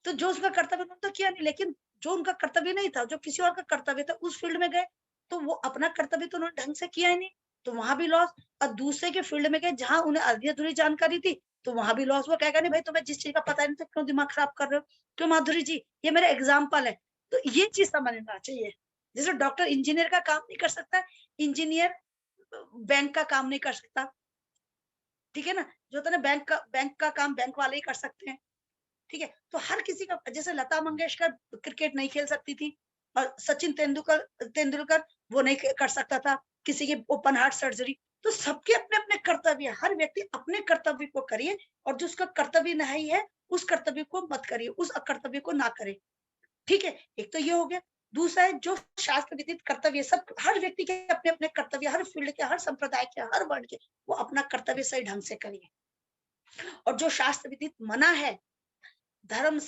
तो जो उसका कर्तव्य उन्होंने तो किया नहीं, लेकिन जो उनका कर्तव्य नहीं था, जो किसी और का कर्तव्य था उस फील्ड में गए, तो वो अपना कर्तव्य तो उन्होंने ढंग से किया ही नहीं, तो वहां भी लॉस। और दूसरे के फील्ड में गए जहां उन्हें आधी अधूरी जानकारी थी, तो वहां भी लॉस। वो कहेगा नहीं भाई तुम्हें जिस चीज का पता नहीं तो क्यों दिमाग खराब कर रहे हो, क्यों माधुरी जी, ये मेरा एग्जाम्पल है। तो ये चीज समझना चाहिए, जैसे डॉक्टर इंजीनियर का काम नहीं कर सकता, इंजीनियर बैंक का काम नहीं कर सकता, ठीक है ना, जो होता है ना बैंक का काम बैंक वाले ही कर सकते हैं, ठीक है। तो हर किसी का, जैसे लता मंगेशकर क्रिकेट नहीं खेल सकती थी और सचिन तेंदुलकर तेंदुलकर वो नहीं कर सकता था, किसी की ओपन हार्ट सर्जरी। तो सबके अपने अपने कर्तव्य, हर व्यक्ति अपने कर्तव्य को करिए, और जो उसका कर्तव्य नहीं है उस कर्तव्य को मत करिए, उस अकर्तव्य को ना करे, ठीक है। एक तो ये हो गया। दूसरा है जो शास्त्र विदित कर्तव्य, सब हर व्यक्ति के अपने अपने कर्तव्य, हर फील्ड के, हर संप्रदाय के, हर वर्ण के, वो अपना कर्तव्य सही ढंग से करिए। और जो शास्त्र विदित मना है, धर्म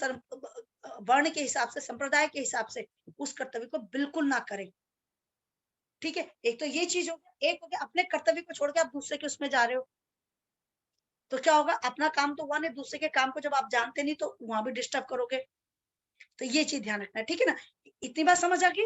वर्ण के हिसाब से, संप्रदाय के हिसाब से, उस कर्तव्य को बिल्कुल ना करें, ठीक है। एक तो ये चीज हो गया, एक हो गया अपने कर्तव्य को छोड़ के आप दूसरे के उसमें जा रहे हो, तो क्या होगा, अपना काम तो हुआ नहीं, दूसरे के काम को जब आप जानते नहीं तो वहां भी डिस्टर्ब करोगे, तो ये चीज ध्यान रखना है, ठीक है ना। इतनी बात समझ आ गई।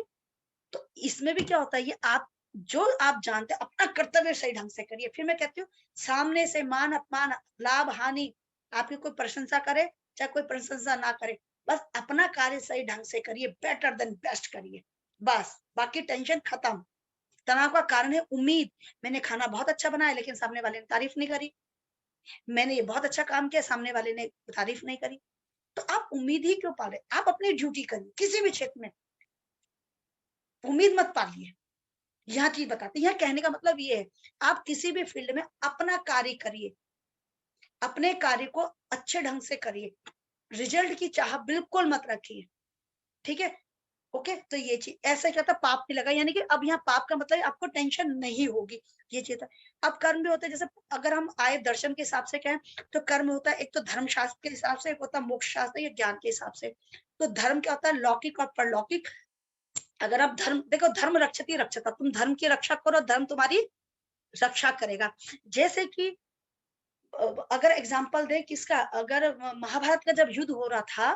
तो इसमें भी क्या होता है, ये आप जो आप जानते हैं अपना कर्तव्य सही ढंग से करिए। फिर मैं कहती हूँ, सामने से मान अपमान लाभ हानि, आपकी कोई प्रशंसा करे चाहे कोई प्रशंसा ना करे, बस अपना कार्य सही ढंग से करिए, बेटर देन बेस्ट करिए, बस बाकी टेंशन खत्म। तनाव का कारण है उम्मीद, मैंने खाना बहुत अच्छा बनाया लेकिन सामने वाले ने तारीफ नहीं करी, मैंने ये बहुत अच्छा काम किया सामने वाले ने तारीफ नहीं करी, तो आप उम्मीद ही क्यों पाले, आप अपनी ड्यूटी करिए, किसी भी क्षेत्र में उम्मीद मत पालिए। यह चीज बताते हैं, यह कहने का मतलब ये है, आप किसी भी फील्ड में अपना कार्य करिए, अपने कार्य को अच्छे ढंग से करिए, रिजल्ट की चाह बिल्कुल मत रखिए, ठीक है। ओके, तो ये चीज ऐसे क्या था, पाप नहीं लगा, यानी कि अब यहाँ पाप का मतलब आपको टेंशन नहीं होगी, ये चीज है। अब कर्म भी होता है, जैसे अगर हम आए दर्शन के हिसाब से कहें तो कर्म होता है, एक तो धर्म शास्त्र के हिसाब से, एक होता है मोक्ष शास्त्र या ज्ञान के हिसाब से। तो धर्म क्या होता है, लौकिक और परलौकिक। अगर आप धर्म देखो, धर्म रक्षति रक्षता, तुम धर्म की रक्षा करो, धर्म तुम्हारी रक्षा करेगा। जैसे कि अगर एग्जाम्पल दे किसका, अगर महाभारत का जब युद्ध हो रहा था,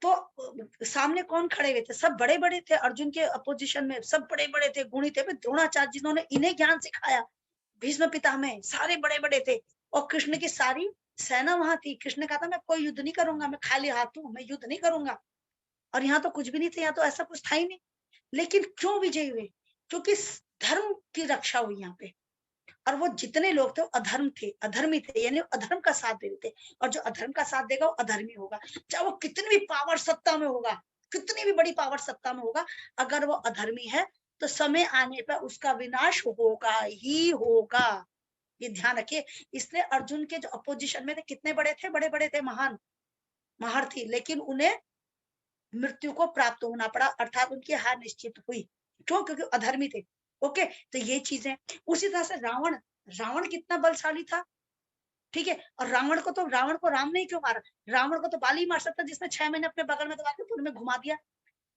तो सामने कौन खड़े हुए थे, सब बड़े बड़े थे, अर्जुन के अपोजिशन में सब बड़े बड़े थे, गुणी थे, द्रोणाचार्य जिन्होंने इन्हें ज्ञान सिखाया, भीष्म पितामह सारे बड़े बड़े थे, और कृष्ण की सारी सेना वहां थी। कृष्ण ने कहा था मैं कोई युद्ध नहीं करूंगा, मैं खाली हाथ हूं, मैं युद्ध नहीं करूंगा। और यहाँ तो कुछ भी नहीं थे, यहाँ तो ऐसा कुछ था ही नहीं। लेकिन क्यों विजयी हुए, क्योंकि धर्म की रक्षा हुई यहाँ पे। और वो जितने लोग थे वो अधर्म थे, अधर्मी थे, यानी अधर्म का साथ दे रहे थे। और जो अधर्म का साथ देगा वो अधर्मी होगा, चाहे वो कितनी भी पावर सत्ता में होगा, कितनी भी बड़ी पावर सत्ता में होगा, अगर वो अधर्मी है तो समय आने पर उसका विनाश होगा ही होगा। ये ध्यान रखिए। इसलिए अर्जुन के जो अपोजिशन में थे, कितने बड़े थे, बड़े बड़े थे, महान महारथी, लेकिन उन्हें मृत्यु को प्राप्त होना पड़ा, अर्थात उनकी हार निश्चित हुई। क्यों, क्योंकि अधर्मी थे। ओके, तो ये चीजें। उसी तरह से रावण, रावण कितना बलशाली था, ठीक है। और रावण को राम ने क्यों मारा, रावण को तो बाली मार सकता, जिसने 6 महीने अपने बगल में दबा के पुर में घुमा दिया।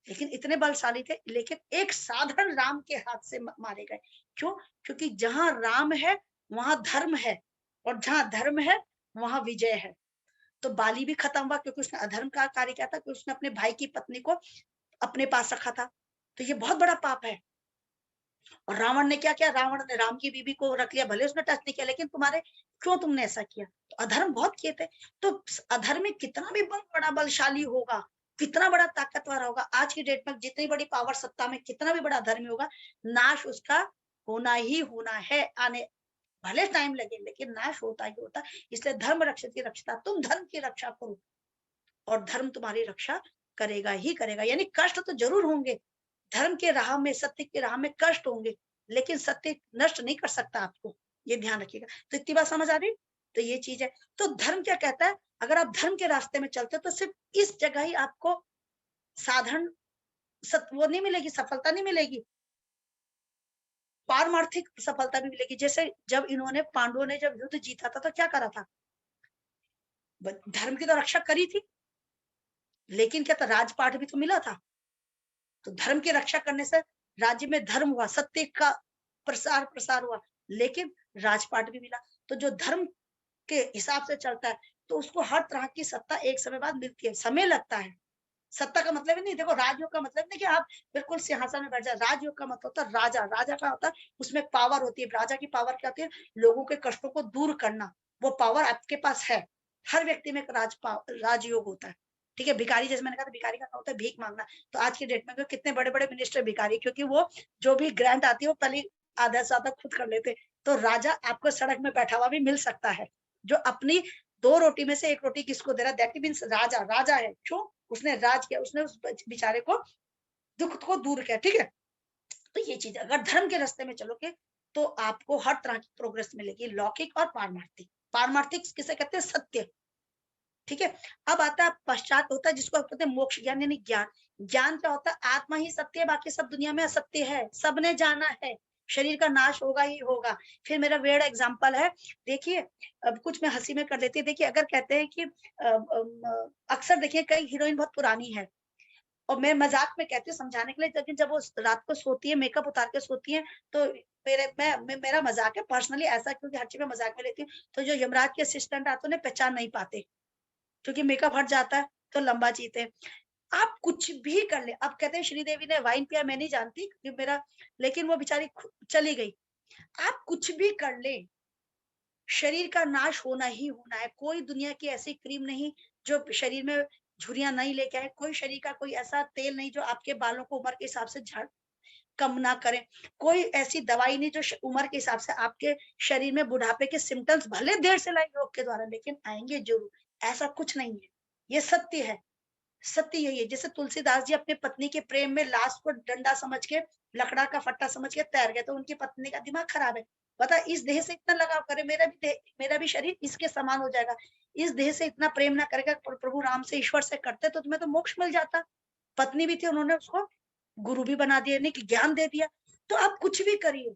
लेकिन इतने बलशाली थे, लेकिन एक साधारण राम के हाथ से मारे गए। क्यों, क्योंकि जहां राम है वहां धर्म है, और जहां धर्म है वहां विजय है। तो बाली भी खत्म हुआ, क्योंकि उसने अधर्म का कार्य किया था, क्योंकि उसने अपने भाई की पत्नी को अपने पास रखा था। तो ये बहुत बड़ा पाप है। और रावण ने क्या किया, रावण ने राम की बीबी को रख लिया, भले उसने टच नहीं किया, लेकिन तुम्हारे क्यों तुमने ऐसा किया, तो अधर्म बहुत किए थे। तो अधर्म में कितना भी बड़ा बलशाली होगा, कितना बड़ा ताकतवर होगा, आज की डेट में जितनी बड़ी पावर सत्ता में कितना भी बड़ा अधर्मी होगा, नाश उसका होना ही होना है। आने भले टाइम लगे, लेकिन नाश होता ही होता। इसलिए धर्म रक्षित रक्षता, तुम धर्म की रक्षा करो और धर्म तुम्हारी रक्षा करेगा ही करेगा। यानी कष्ट तो जरूर होंगे, धर्म के राह में, सत्य के राह में कष्ट होंगे, लेकिन सत्य नष्ट नहीं कर सकता आपको, ये ध्यान रखिएगा। तो इतनी बात समझ आ रही, तो ये चीज है। तो धर्म क्या कहता है, अगर आप धर्म के रास्ते में चलते हो तो सिर्फ इस जगह ही आपको साधारण वो नहीं मिलेगी, सफलता नहीं मिलेगी, पारमार्थिक सफलता भी मिलेगी। जैसे जब इन्होंने, पांडवों ने जब युद्ध जीता था तो क्या करा था, धर्म की तो रक्षा करी थी, लेकिन क्या था, राजपाट भी तो मिला था। तो धर्म की रक्षा करने से राज्य में धर्म हुआ, सत्य का प्रसार प्रसार हुआ, लेकिन राजपाट भी मिला। तो जो धर्म के हिसाब से चलता है तो उसको हर तरह की सत्ता एक समय बाद मिलती है, समय लगता है। सत्ता का मतलब नहीं, देखो राजयोग का मतलब नहीं कि आप बिल्कुल सिंहासन में बैठ जाए, राजयोग का मतलब होता है राजा, राजा का होता है उसमें पावर होती है। राजा की पावर क्या होती है, लोगों के कष्टों को दूर करना, वो पावर आपके पास है। हर व्यक्ति में एक राजयोग होता है, ठीक है। भिखारी, जैसे मैंने कहा था, भिखारी का काम होता है भीख मांगना। तो आज के डेट में कितने बड़े बड़े मिनिस्टर भिखारी, क्योंकि वो जो भी ग्रांट आती है वो पहले आधा से आधा खुद कर लेते। तो राजा आपको सड़क में बैठा हुआ भी मिल सकता है, जो अपनी 2 रोटी में से 1 रोटी किसको दे रहा है, दैट मीन्स राजा, राजा है। क्यों, उसने राज किया, उसने उस बेचारे को दुख को दूर किया, ठीक है। तो ये चीज, अगर धर्म के रास्ते में चलोगे तो आपको हर तरह की प्रोग्रेस मिलेगी, लौकिक और पारमार्थिक। पारमार्थिक किसे कहते हैं, सत्य, ठीक है। अब आता है पश्चात, होता है जिसको कहते हैं मोक्ष ज्ञान, यानी ज्ञान। ज्ञान क्या होता है, आत्मा ही सत्य है, बाकी सब दुनिया में असत्य है, सबने जाना है, शरीर का नाश होगा ही होगा। फिर मेरा वेड़ एग्जाम्पल है, देखिए, अब कुछ मैं हंसी में कर देती है। देखिए, अगर कहते हैं कि अक्सर देखिए कई हीरोइन बहुत पुरानी है, और मैं मजाक में कहती हूँ समझाने के लिए, लेकिन जब वो रात को सोती है, मेकअप उतार के सोती है, तो मेरा मजाक है पर्सनली ऐसा, क्योंकि हर चीज में मजाक में लेती हूँ। तो जो यमराज के असिस्टेंट आते हैं उन्हें पहचान नहीं पाते, क्योंकि मेकअप हट जाता है, तो लंबा जीते हैं। आप कुछ भी कर ले, अब कहते हैं श्रीदेवी ने वाइन पिया, मैं नहीं जानती क्योंकि मेरा, लेकिन वो बेचारी चली गई। आप कुछ भी कर ले, शरीर का नाश होना ही होना है। कोई दुनिया की ऐसी क्रीम नहीं जो शरीर में झुर्रियां नहीं लेके आए, कोई शरीर का कोई ऐसा तेल नहीं जो आपके बालों को उम्र के हिसाब से झड़ कम ना करे, कोई ऐसी दवाई नहीं जो उम्र के हिसाब से आपके शरीर में बुढ़ापे के सिम्टम्स भले देर से लाए योग के द्वारा, लेकिन आएंगे जरूर। ऐसा कुछ नहीं है, ये सत्य है। सत्य यही है, जैसे तुलसीदास जी अपनी पत्नी के प्रेम में लाश को डंडा समझ के, लकड़ा का फट्टा समझ के तैर गए, तो उनकी पत्नी का दिमाग खराब है। बता, इस देह से इतना लगाव करे, मेरा भी शरीर इसके समान हो जाएगा। इस देह से इतना प्रेम ना करेगा प्रभु राम से, ईश्वर से करते, तो तुम्हें तो मोक्ष मिल जाता। पत्नी भी थी, उन्होंने उसको गुरु भी बना दिया, यानी कि ज्ञान दे दिया। तो आप कुछ भी करिए,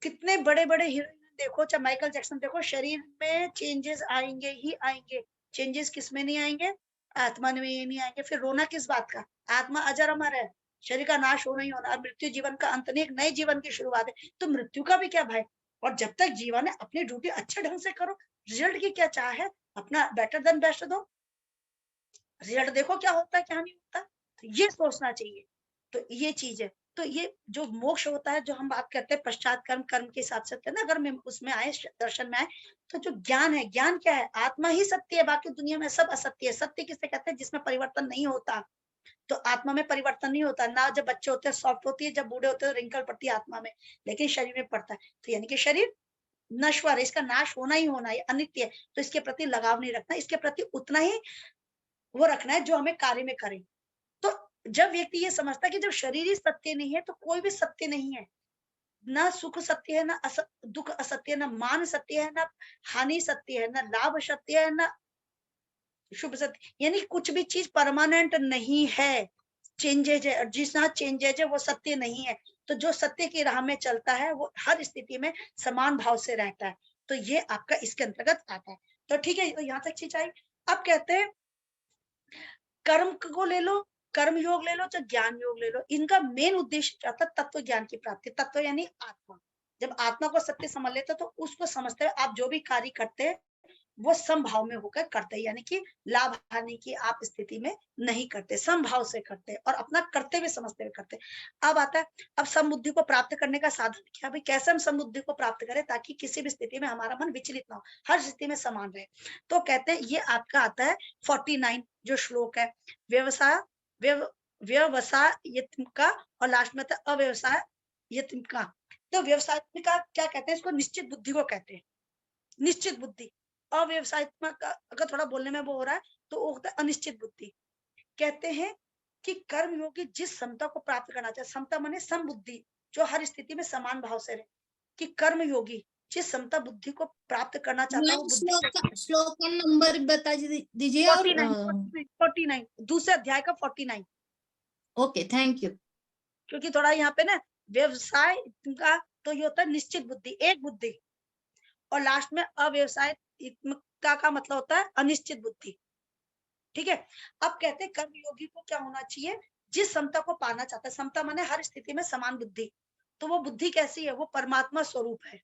कितने बड़े बड़े हीरोइन देखो, चाहे माइकल जैक्सन देखो, शरीर में चेंजेस आएंगे ही आएंगे। चेंजेस किस में नहीं आएंगे? आत्मा में ये नहीं आएंगे। फिर रोना किस बात का? आत्मा अजर अमर है, शरीर का नाश होना ही होना, और मृत्यु जीवन का अंत नहीं, एक नए जीवन की शुरुआत है। तो मृत्यु का भी क्या भय? और जब तक जीवन है अपनी ड्यूटी अच्छे ढंग से करो। रिजल्ट की क्या चाह है? अपना बेटर देन बेस्ट दो, रिजल्ट देखो क्या होता है क्या नहीं होता। तो ये सोचना चाहिए। तो ये चीज है। तो ये जो मोक्ष होता है, जो हम बात करते हैं पश्चात कर्म, कर्म के हिसाब से, ना अगर मैं उसमें आए, दर्शन में आए, तो जो ज्ञान है, ज्ञान क्या है? आत्मा ही सत्य है, बाकी दुनिया में सब असत्य है। सत्य किसे कहते हैं? जिसमें परिवर्तन नहीं होता। तो आत्मा में परिवर्तन नहीं होता ना। जब बच्चे होते हैं सॉफ्ट होती है, जब बूढ़े होते हैं तो रिंकल पड़ती है आत्मा में, लेकिन शरीर में पड़ता है। तो यानी कि शरीर नश्वर है, इसका नाश होना ही होना है, अनित्य है। तो इसके प्रति लगाव नहीं रखना, इसके प्रति उतना ही वो रखना है जो हमें कार्य में करे। तो जब व्यक्ति ये समझता है कि जब शरीर ही सत्य नहीं है, तो कोई भी सत्य नहीं है। ना सुख सत्य है, ना दुख असत्य है, ना मान सत्य है, ना हानि सत्य है, ना लाभ सत्य है, ना शुभ सत्य। यानी कुछ भी चीज परमानेंट नहीं है, चेंजेज है। और जिस जहाँ चेंजेज है वो सत्य नहीं है। तो जो सत्य की राह में चलता है वो हर स्थिति में समान भाव से रहता है। तो ये आपका इसके अंतर्गत आता है। तो ठीक है, तो यहाँ तक चीज आई। अब कहते हैं कर्म को ले लो, कर्म योग ले लो, चाहे ज्ञान योग ले लो, इनका मेन उद्देश्य क्या था? तत्व ज्ञान की प्राप्ति। तत्व यानी आत्मा। जब आत्मा को सत्य समझ लेते तो उसको समझते हुए आप जो भी कार्य करते हैं वो समभाव में होकर करते हैं, यानी कि लाभ हानि की आप स्थिति में नहीं करते, समभाव से करते हैं और अपना करते हुए समझते हुए करते हैं। अब आता है, अब समबुद्धि को प्राप्त करने का साधन क्या? भाई कैसे हम समबुद्धि को प्राप्त करें ताकि किसी भी स्थिति में हमारा मन विचलित ना हो, हर स्थिति में समान रहे। तो कहते हैं ये आपका आता है 49 जो श्लोक है, व्यवसाय व्यवसाय का, और लास्ट में था अव्यवसाय का। तो व्यवसाय का क्या कहते हैं? इसको निश्चित बुद्धि को कहते हैं, निश्चित बुद्धि। अव्यवसायत्मक अगर थोड़ा बोलने में वो हो रहा है तो वो होता है अनिश्चित बुद्धि। कहते हैं कि कर्म योगी जिस समता को प्राप्त करना चाहे, समता माने समबुद्धि, जो हर स्थिति में समान भाव से रहे, कि कर्म योगी जिस समता बुद्धि को प्राप्त करना चाहता है वो बुद्धि। श्लोक का नंबर बता दीजिए। 49 दूसरे अध्याय का 49। Okay, thank you. क्योंकि थोड़ा यहाँ पे ना व्यवसाय का तो ये होता है निश्चित बुद्धि, एक बुद्धि, और लास्ट में अव्यवसाय का मतलब होता है अनिश्चित बुद्धि। ठीक है। अब कहते हैं कर्म योगी को क्या होना चाहिए? जिस समता को पाना चाहता है, समता माने हर स्थिति में समान बुद्धि, तो वो बुद्धि कैसी है? वो परमात्मा स्वरूप है।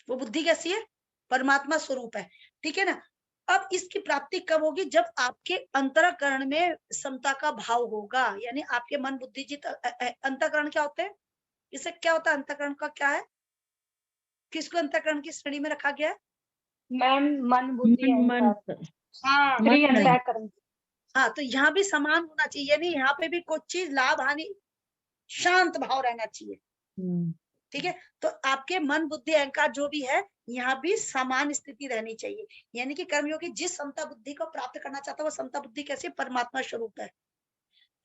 वो बुद्धि कैसी है? परमात्मा स्वरूप है। ठीक है ना। अब इसकी प्राप्ति कब होगी? जब आपके अंतःकरण में समता का भाव होगा, यानी आपके मन बुद्धि चित्त अंतःकरण क्या होते हैं? इसे क्या होता है? अंतःकरण का क्या है? किसको अंतःकरण की श्रेणी में रखा गया है? मैम मन बुद्धि अहंकार, हाँ, अंतःकरण। हाँ, तो यहाँ भी समान होना चाहिए, यानी यहाँ पे भी कुछ चीज लाभ हानि, शांत भाव रहना चाहिए। ठीक है। तो आपके मन बुद्धि अहंकार जो भी है, यहाँ भी समान स्थिति रहनी चाहिए। यानी कि कर्मयोगी जिस समता बुद्धि को प्राप्त करना चाहता है वो समता बुद्धि कैसे? परमात्मा स्वरूप है।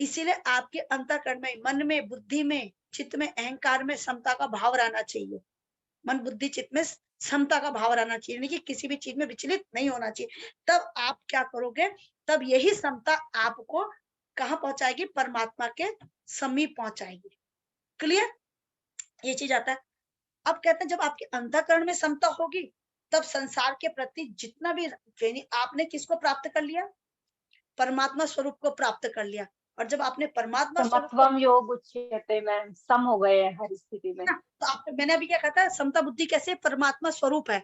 इसीलिए आपके अंतःकरण में, मन में, बुद्धि में, चित्त में, अहंकार में समता का भाव रहना चाहिए। मन बुद्धि चित्त में समता का भाव रहना चाहिए, यानी कि किसी भी चीज में विचलित नहीं होना चाहिए। तब आप क्या करोगे? तब यही समता आपको कहाँ पहुंचाएगी? परमात्मा के समीप पहुंचाएगी। क्लियर? ये चीज आता है। अब कहते हैं जब आपके अंतःकरण में समता होगी तब संसार के प्रति जितना भी, आपने किसको प्राप्त कर लिया? परमात्मा स्वरूप को प्राप्त कर लिया। और जब आपने परमात्मा स्वरूप को, समत्वम योग उच्यते मैम, सम हो गए हैं हर स्थिति में। तो आप, मैंने अभी क्या कहा था? समता बुद्धि कैसे? परमात्मा स्वरूप है।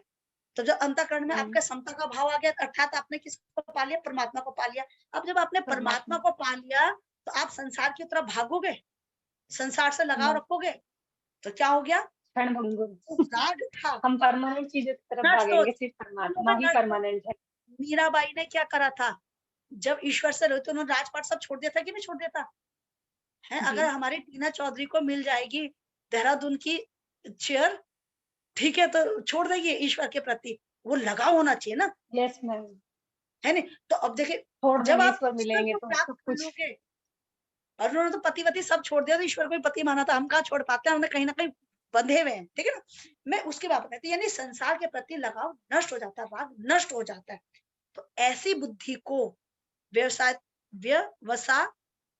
तो जब अंतःकरण में आपका समता का भाव आ गया, अर्थात आपने किसको पा लिया? परमात्मा को पा लिया। अब जब आपने परमात्मा को पा लिया तो आप संसार की तरफ भागोगे, संसार से लगाव रखोगे, तो क्या हो गया? क्षण भंगुर, राग था, हम परमानेंट चीजों की तरफ नष्ट हो, भागेंगे, सिर्फ परमात्मा ही परमानेंट है। मीराबाई ने क्या करा था? जब ईश्वर से रहे तो उन्होंने राजपाट सब छोड़ दिया था कि नहीं छोड़ दिया था? है, अगर हमारी टीना चौधरी को मिल जाएगी देहरादून की चेयर, ठीक है, तो छोड़ देगी ईश्वर के प्रति। वो लगाव होना चाहिए ना, यस मैम, है नहीं? तो अब देखिए, छोड़ जब देंगे आप ईश्वर ईश्वर मिलेंगे को तो प्राप्त सब कर कुछ। लोगे, और उन्होंने तो पति वति सब छोड़ दिया, तो ईश्वर को ही पति माना था, हम कहाँ छोड़ पाते हैं? हमने कहीं ना कहीं बंधे हुए हैं। ठीक है ना। मैं उसकी बात कहती हूँ, यानी संसार के प्रति लगाव नष्ट हो जाता है, भाव नष्ट हो जाता है। तो ऐसी बुद्धि को व्यवसाय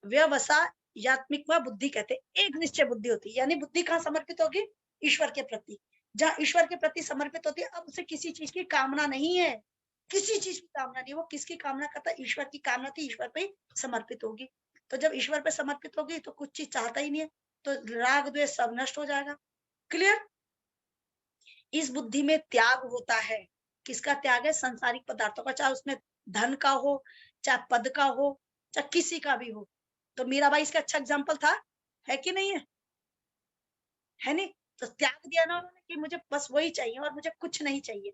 व्यवसायात्मिक बुद्धि कहते हैं। एक निश्चय बुद्धि होती है, यानी बुद्धि कहाँ समर्पित होगी? ईश्वर के प्रति। जहाँ ईश्वर के प्रति समर्पित होती है, अब उसे किसी चीज की कामना नहीं है, किसी चीज की कामना नहीं। वो किसकी कामना करता है? ईश्वर की कामना थी, ईश्वर पे ही समर्पित होगी। तो जब ईश्वर पे समर्पित होगी तो कुछ चीज चाहता ही नहीं है, तो राग द्वेष सब नष्ट हो जाएगा। क्लियर? इस बुद्धि में त्याग होता है। किसका त्याग है? संसारिक पदार्थों का, चाहे उसमें धन का हो, चाहे पद का हो, चाहे किसी का भी हो। तो मीराबाई इसका अच्छा एग्जाम्पल था, है कि नहीं है? है नहीं? तो त्याग दिया ना उन्होंने कि मुझे बस वही चाहिए और मुझे कुछ नहीं चाहिए।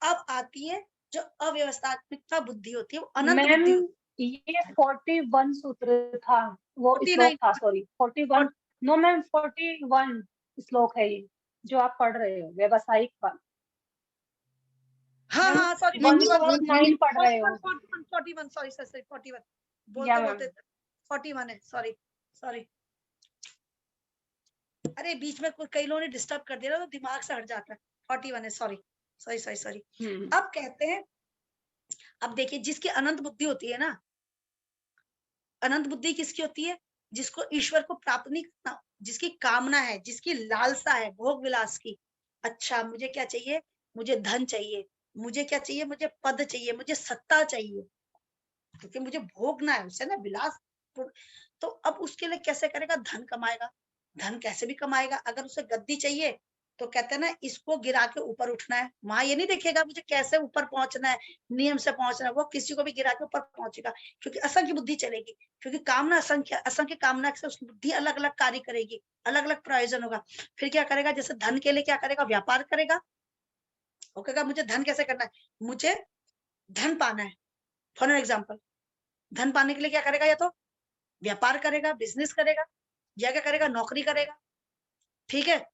अब आती है जो अव्यवस्थात्मिकता बुद्धि होती है, वो अनंत मैम बुद्धि होती ये 41 सूत्र था, वो 49 श्लोक था, सॉरी 41। नो मैम 41 श्लोक है ये जो आप पढ़ रहे हो, व्यवसायिक का। हाँ हाँ, सॉरी, 1/9 पढ़ रहे हो। 41, सॉरी सर, 41 या बोलते मैम बोलते 41 है, सॉरी सॉरी। अरे बीच में कई लोगों ने डिस्टर्ब कर दिया ना, तो दिमाग से हट जाता है। 41 है, सॉरी सॉरी सॉरी सॉरी। अब कहते हैं, अब देखिए, जिसकी अनंत बुद्धि होती है ना, अनंत बुद्धि किसकी होती है? जिसको ईश्वर को प्राप्त नहीं करना, जिसकी कामना है, जिसकी लालसा है भोग विलास की। अच्छा, मुझे क्या चाहिए? मुझे धन चाहिए। मुझे क्या चाहिए? मुझे पद चाहिए, मुझे सत्ता चाहिए, क्योंकि मुझे भोगना है उसे ना, विलास। तो अब उसके लिए कैसे करेगा? धन कमाएगा। धन कैसे भी कमाएगा? अगर उसे गद्दी चाहिए तो कहते हैं ना, इसको गिरा के ऊपर उठना है। वहां ये नहीं देखेगा मुझे कैसे ऊपर पहुंचना है, नियम से पहुंचना है। वो किसी को भी गिरा के ऊपर पहुंचेगा, क्योंकि असंख्य बुद्धि चलेगी, क्योंकि कामना असंख्य, असंख्य कामना से उसकी बुद्धि अलग अलग कार्य करेगी, अलग अलग प्रयोजन होगा। फिर क्या करेगा? जैसे धन के लिए क्या करेगा? व्यापार करेगा। वो कहेगा मुझे धन कैसे करना है? मुझे धन पाना है, फॉर एग्जाम्पल। धन पाने के लिए क्या करेगा? या तो व्यापार करेगा, बिजनेस करेगा, या क्या करेगा? नौकरी करेगा। ठीक है,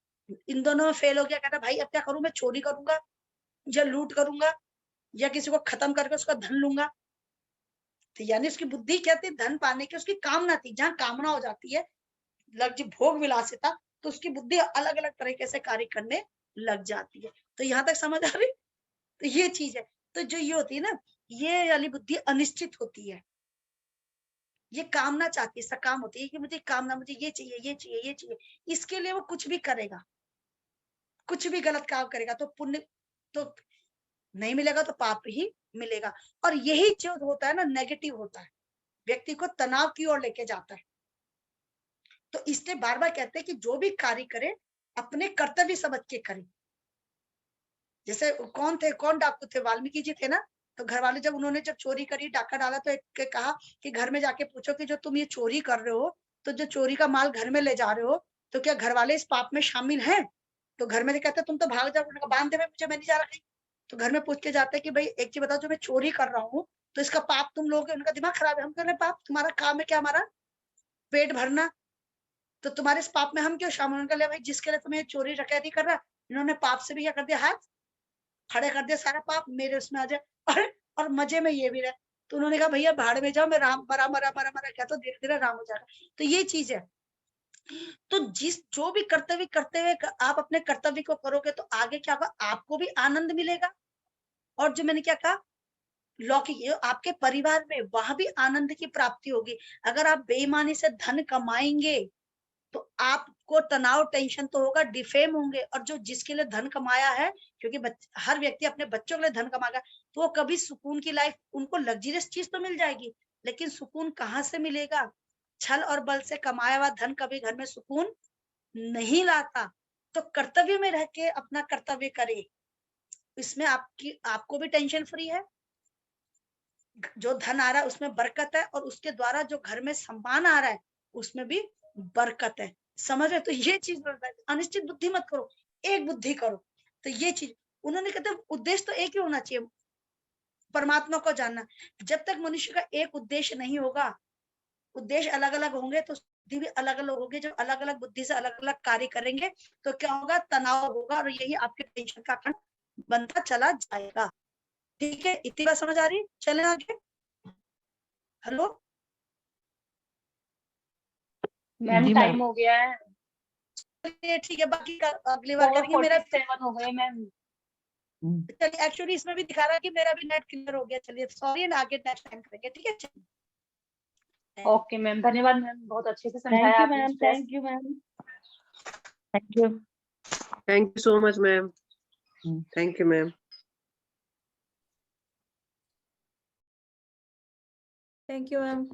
इन दोनों में फेल हो गया, कहता भाई अब क्या करूं? मैं चोरी करूंगा, या लूट करूंगा, या किसी को खत्म करके उसका धन लूंगा। तो यानी उसकी बुद्धि क्या थी? धन पाने की उसकी कामना थी। जहां कामना हो जाती है, भोग विलासिता, तो उसकी बुद्धि अलग अलग तरीके से कार्य करने लग जाती है। तो यहाँ तक समझ आ रही? तो ये चीज है। तो जो ये होती है ना, ये वाली बुद्धि अनिश्चित होती है। ये कामना चाहती है, सकाम होती है कि मुझे कामना, मुझे ये चाहिए, ये चाहिए, ये चाहिए। इसके लिए वो कुछ भी करेगा, कुछ भी गलत काम करेगा, तो पुण्य तो नहीं मिलेगा, तो पाप ही मिलेगा। और यही जो होता है ना, नेगेटिव होता है, व्यक्ति को तनाव की ओर लेके जाता है। तो इसलिए बार बार कहते हैं कि जो भी कार्य करे, अपने कर्तव्य समझ के करे। जैसे कौन डाकू थे? वाल्मीकि जी थे ना। तो घर वाले जब उन्होंने जब चोरी करी, डाका डाला, तो एक के कहा कि घर में जाके पूछो कि जो तुम ये चोरी कर रहे हो, तो जो चोरी का माल घर में ले जा रहे हो, तो क्या घर वाले इस पाप में शामिल हैं? तो घर में कहते तुम तो भाग जाओ, बांध दे मुझे, मैं नहीं जा रहा कहीं। तो घर में पूछ के जाते कि भाई एक चीज बताओ, जो मैं चोरी कर रहा हूँ, तो इसका पाप तुम लोगे? उनका दिमाग खराब है। हम कह रहे पाप तुम्हारा काम है क्या? हमारा पेट भरना। तो तुम्हारे इस पाप में हम क्यों शामिल? उनका ले भाई, जिसके लिए तुम्हें चोरी डकैती कर रहा, इन्होंने पाप से भी क्या कर दिया? हाथ खड़े कर दिया, सारा पाप मेरे उसमें आ जाए। और मजे में ये भी रहे। तो उन्होंने कहा भैया भाड़ में जाओ, मैं राम मरा मरा मरा मरा क्या, तो धीरे धीरे राम हो जाएगा। तो ये चीज है। तो जो भी कर्तव्य करते हुए आप अपने कर्तव्य को करोगे, तो आगे क्या होगा? आपको भी आनंद मिलेगा। और जो मैंने क्या कहा, लौकिक, आपके परिवार में वहां भी आनंद की प्राप्ति होगी। अगर आप बेईमानी से धन कमाएंगे, तो आपको तनाव, टेंशन तो होगा, डिफेम होंगे। और जो जिसके लिए धन कमाया है, क्योंकि हर व्यक्ति अपने बच्चों के लिए धन कमाएगा, तो वो कभी सुकून की लाइफ, उनको लग्जरियस चीज तो मिल जाएगी, लेकिन सुकून कहाँ से मिलेगा? छल और बल से कमाया हुआ धन कभी घर में सुकून नहीं लाता। तो कर्तव्य में रह के अपना कर्तव्य करे, इसमें आपको भी टेंशन फ्री है। जो धन आ रहा है उसमें बरकत है, और उसके द्वारा जो घर में सम्मान आ रहा है उसमें भी बरकत है। समझ रहे? तो ये चीज अनिश्चित बुद्धि मत करो, एक बुद्धि करो। तो ये चीज उन्होंने कहते उद्देश्य तो एक ही होना चाहिए, परमात्मा को जानना। जब तक मनुष्य का एक उद्देश्य नहीं होगा, उद्देश्य अलग अलग होंगे, तो बुद्धि भी अलग अलग होगी। जब अलग अलग बुद्धि से अलग अलग कार्य करेंगे, तो क्या होगा? तनाव होगा, और यही आपके टेंशन का कारण बनता चला जाएगा। ठीक है, इतनी बात समझ आ रही? चले आगे। हेलो मैम, टाइम हो गया है। चलिए ठीक है, बाकी का अगली बार करेंगे। मेरा 4:47 हो गए मैम। चलिए, एक्चुअली इसमें भी दिखा रहा है कि मेरा भी नेट क्लियर हो गया। चलिए सॉरी, आगे नेक्स्ट टाइम करेंगे। ठीक है, चलिए। ओके मैम, धन्यवाद मैम, बहुत अच्छे से थैंक समझाया यू आपने ma'am, stress. Thank you ma'am, thank you. Thank you so much, ma'am. Thank you, ma'am. Thank you, ma'am.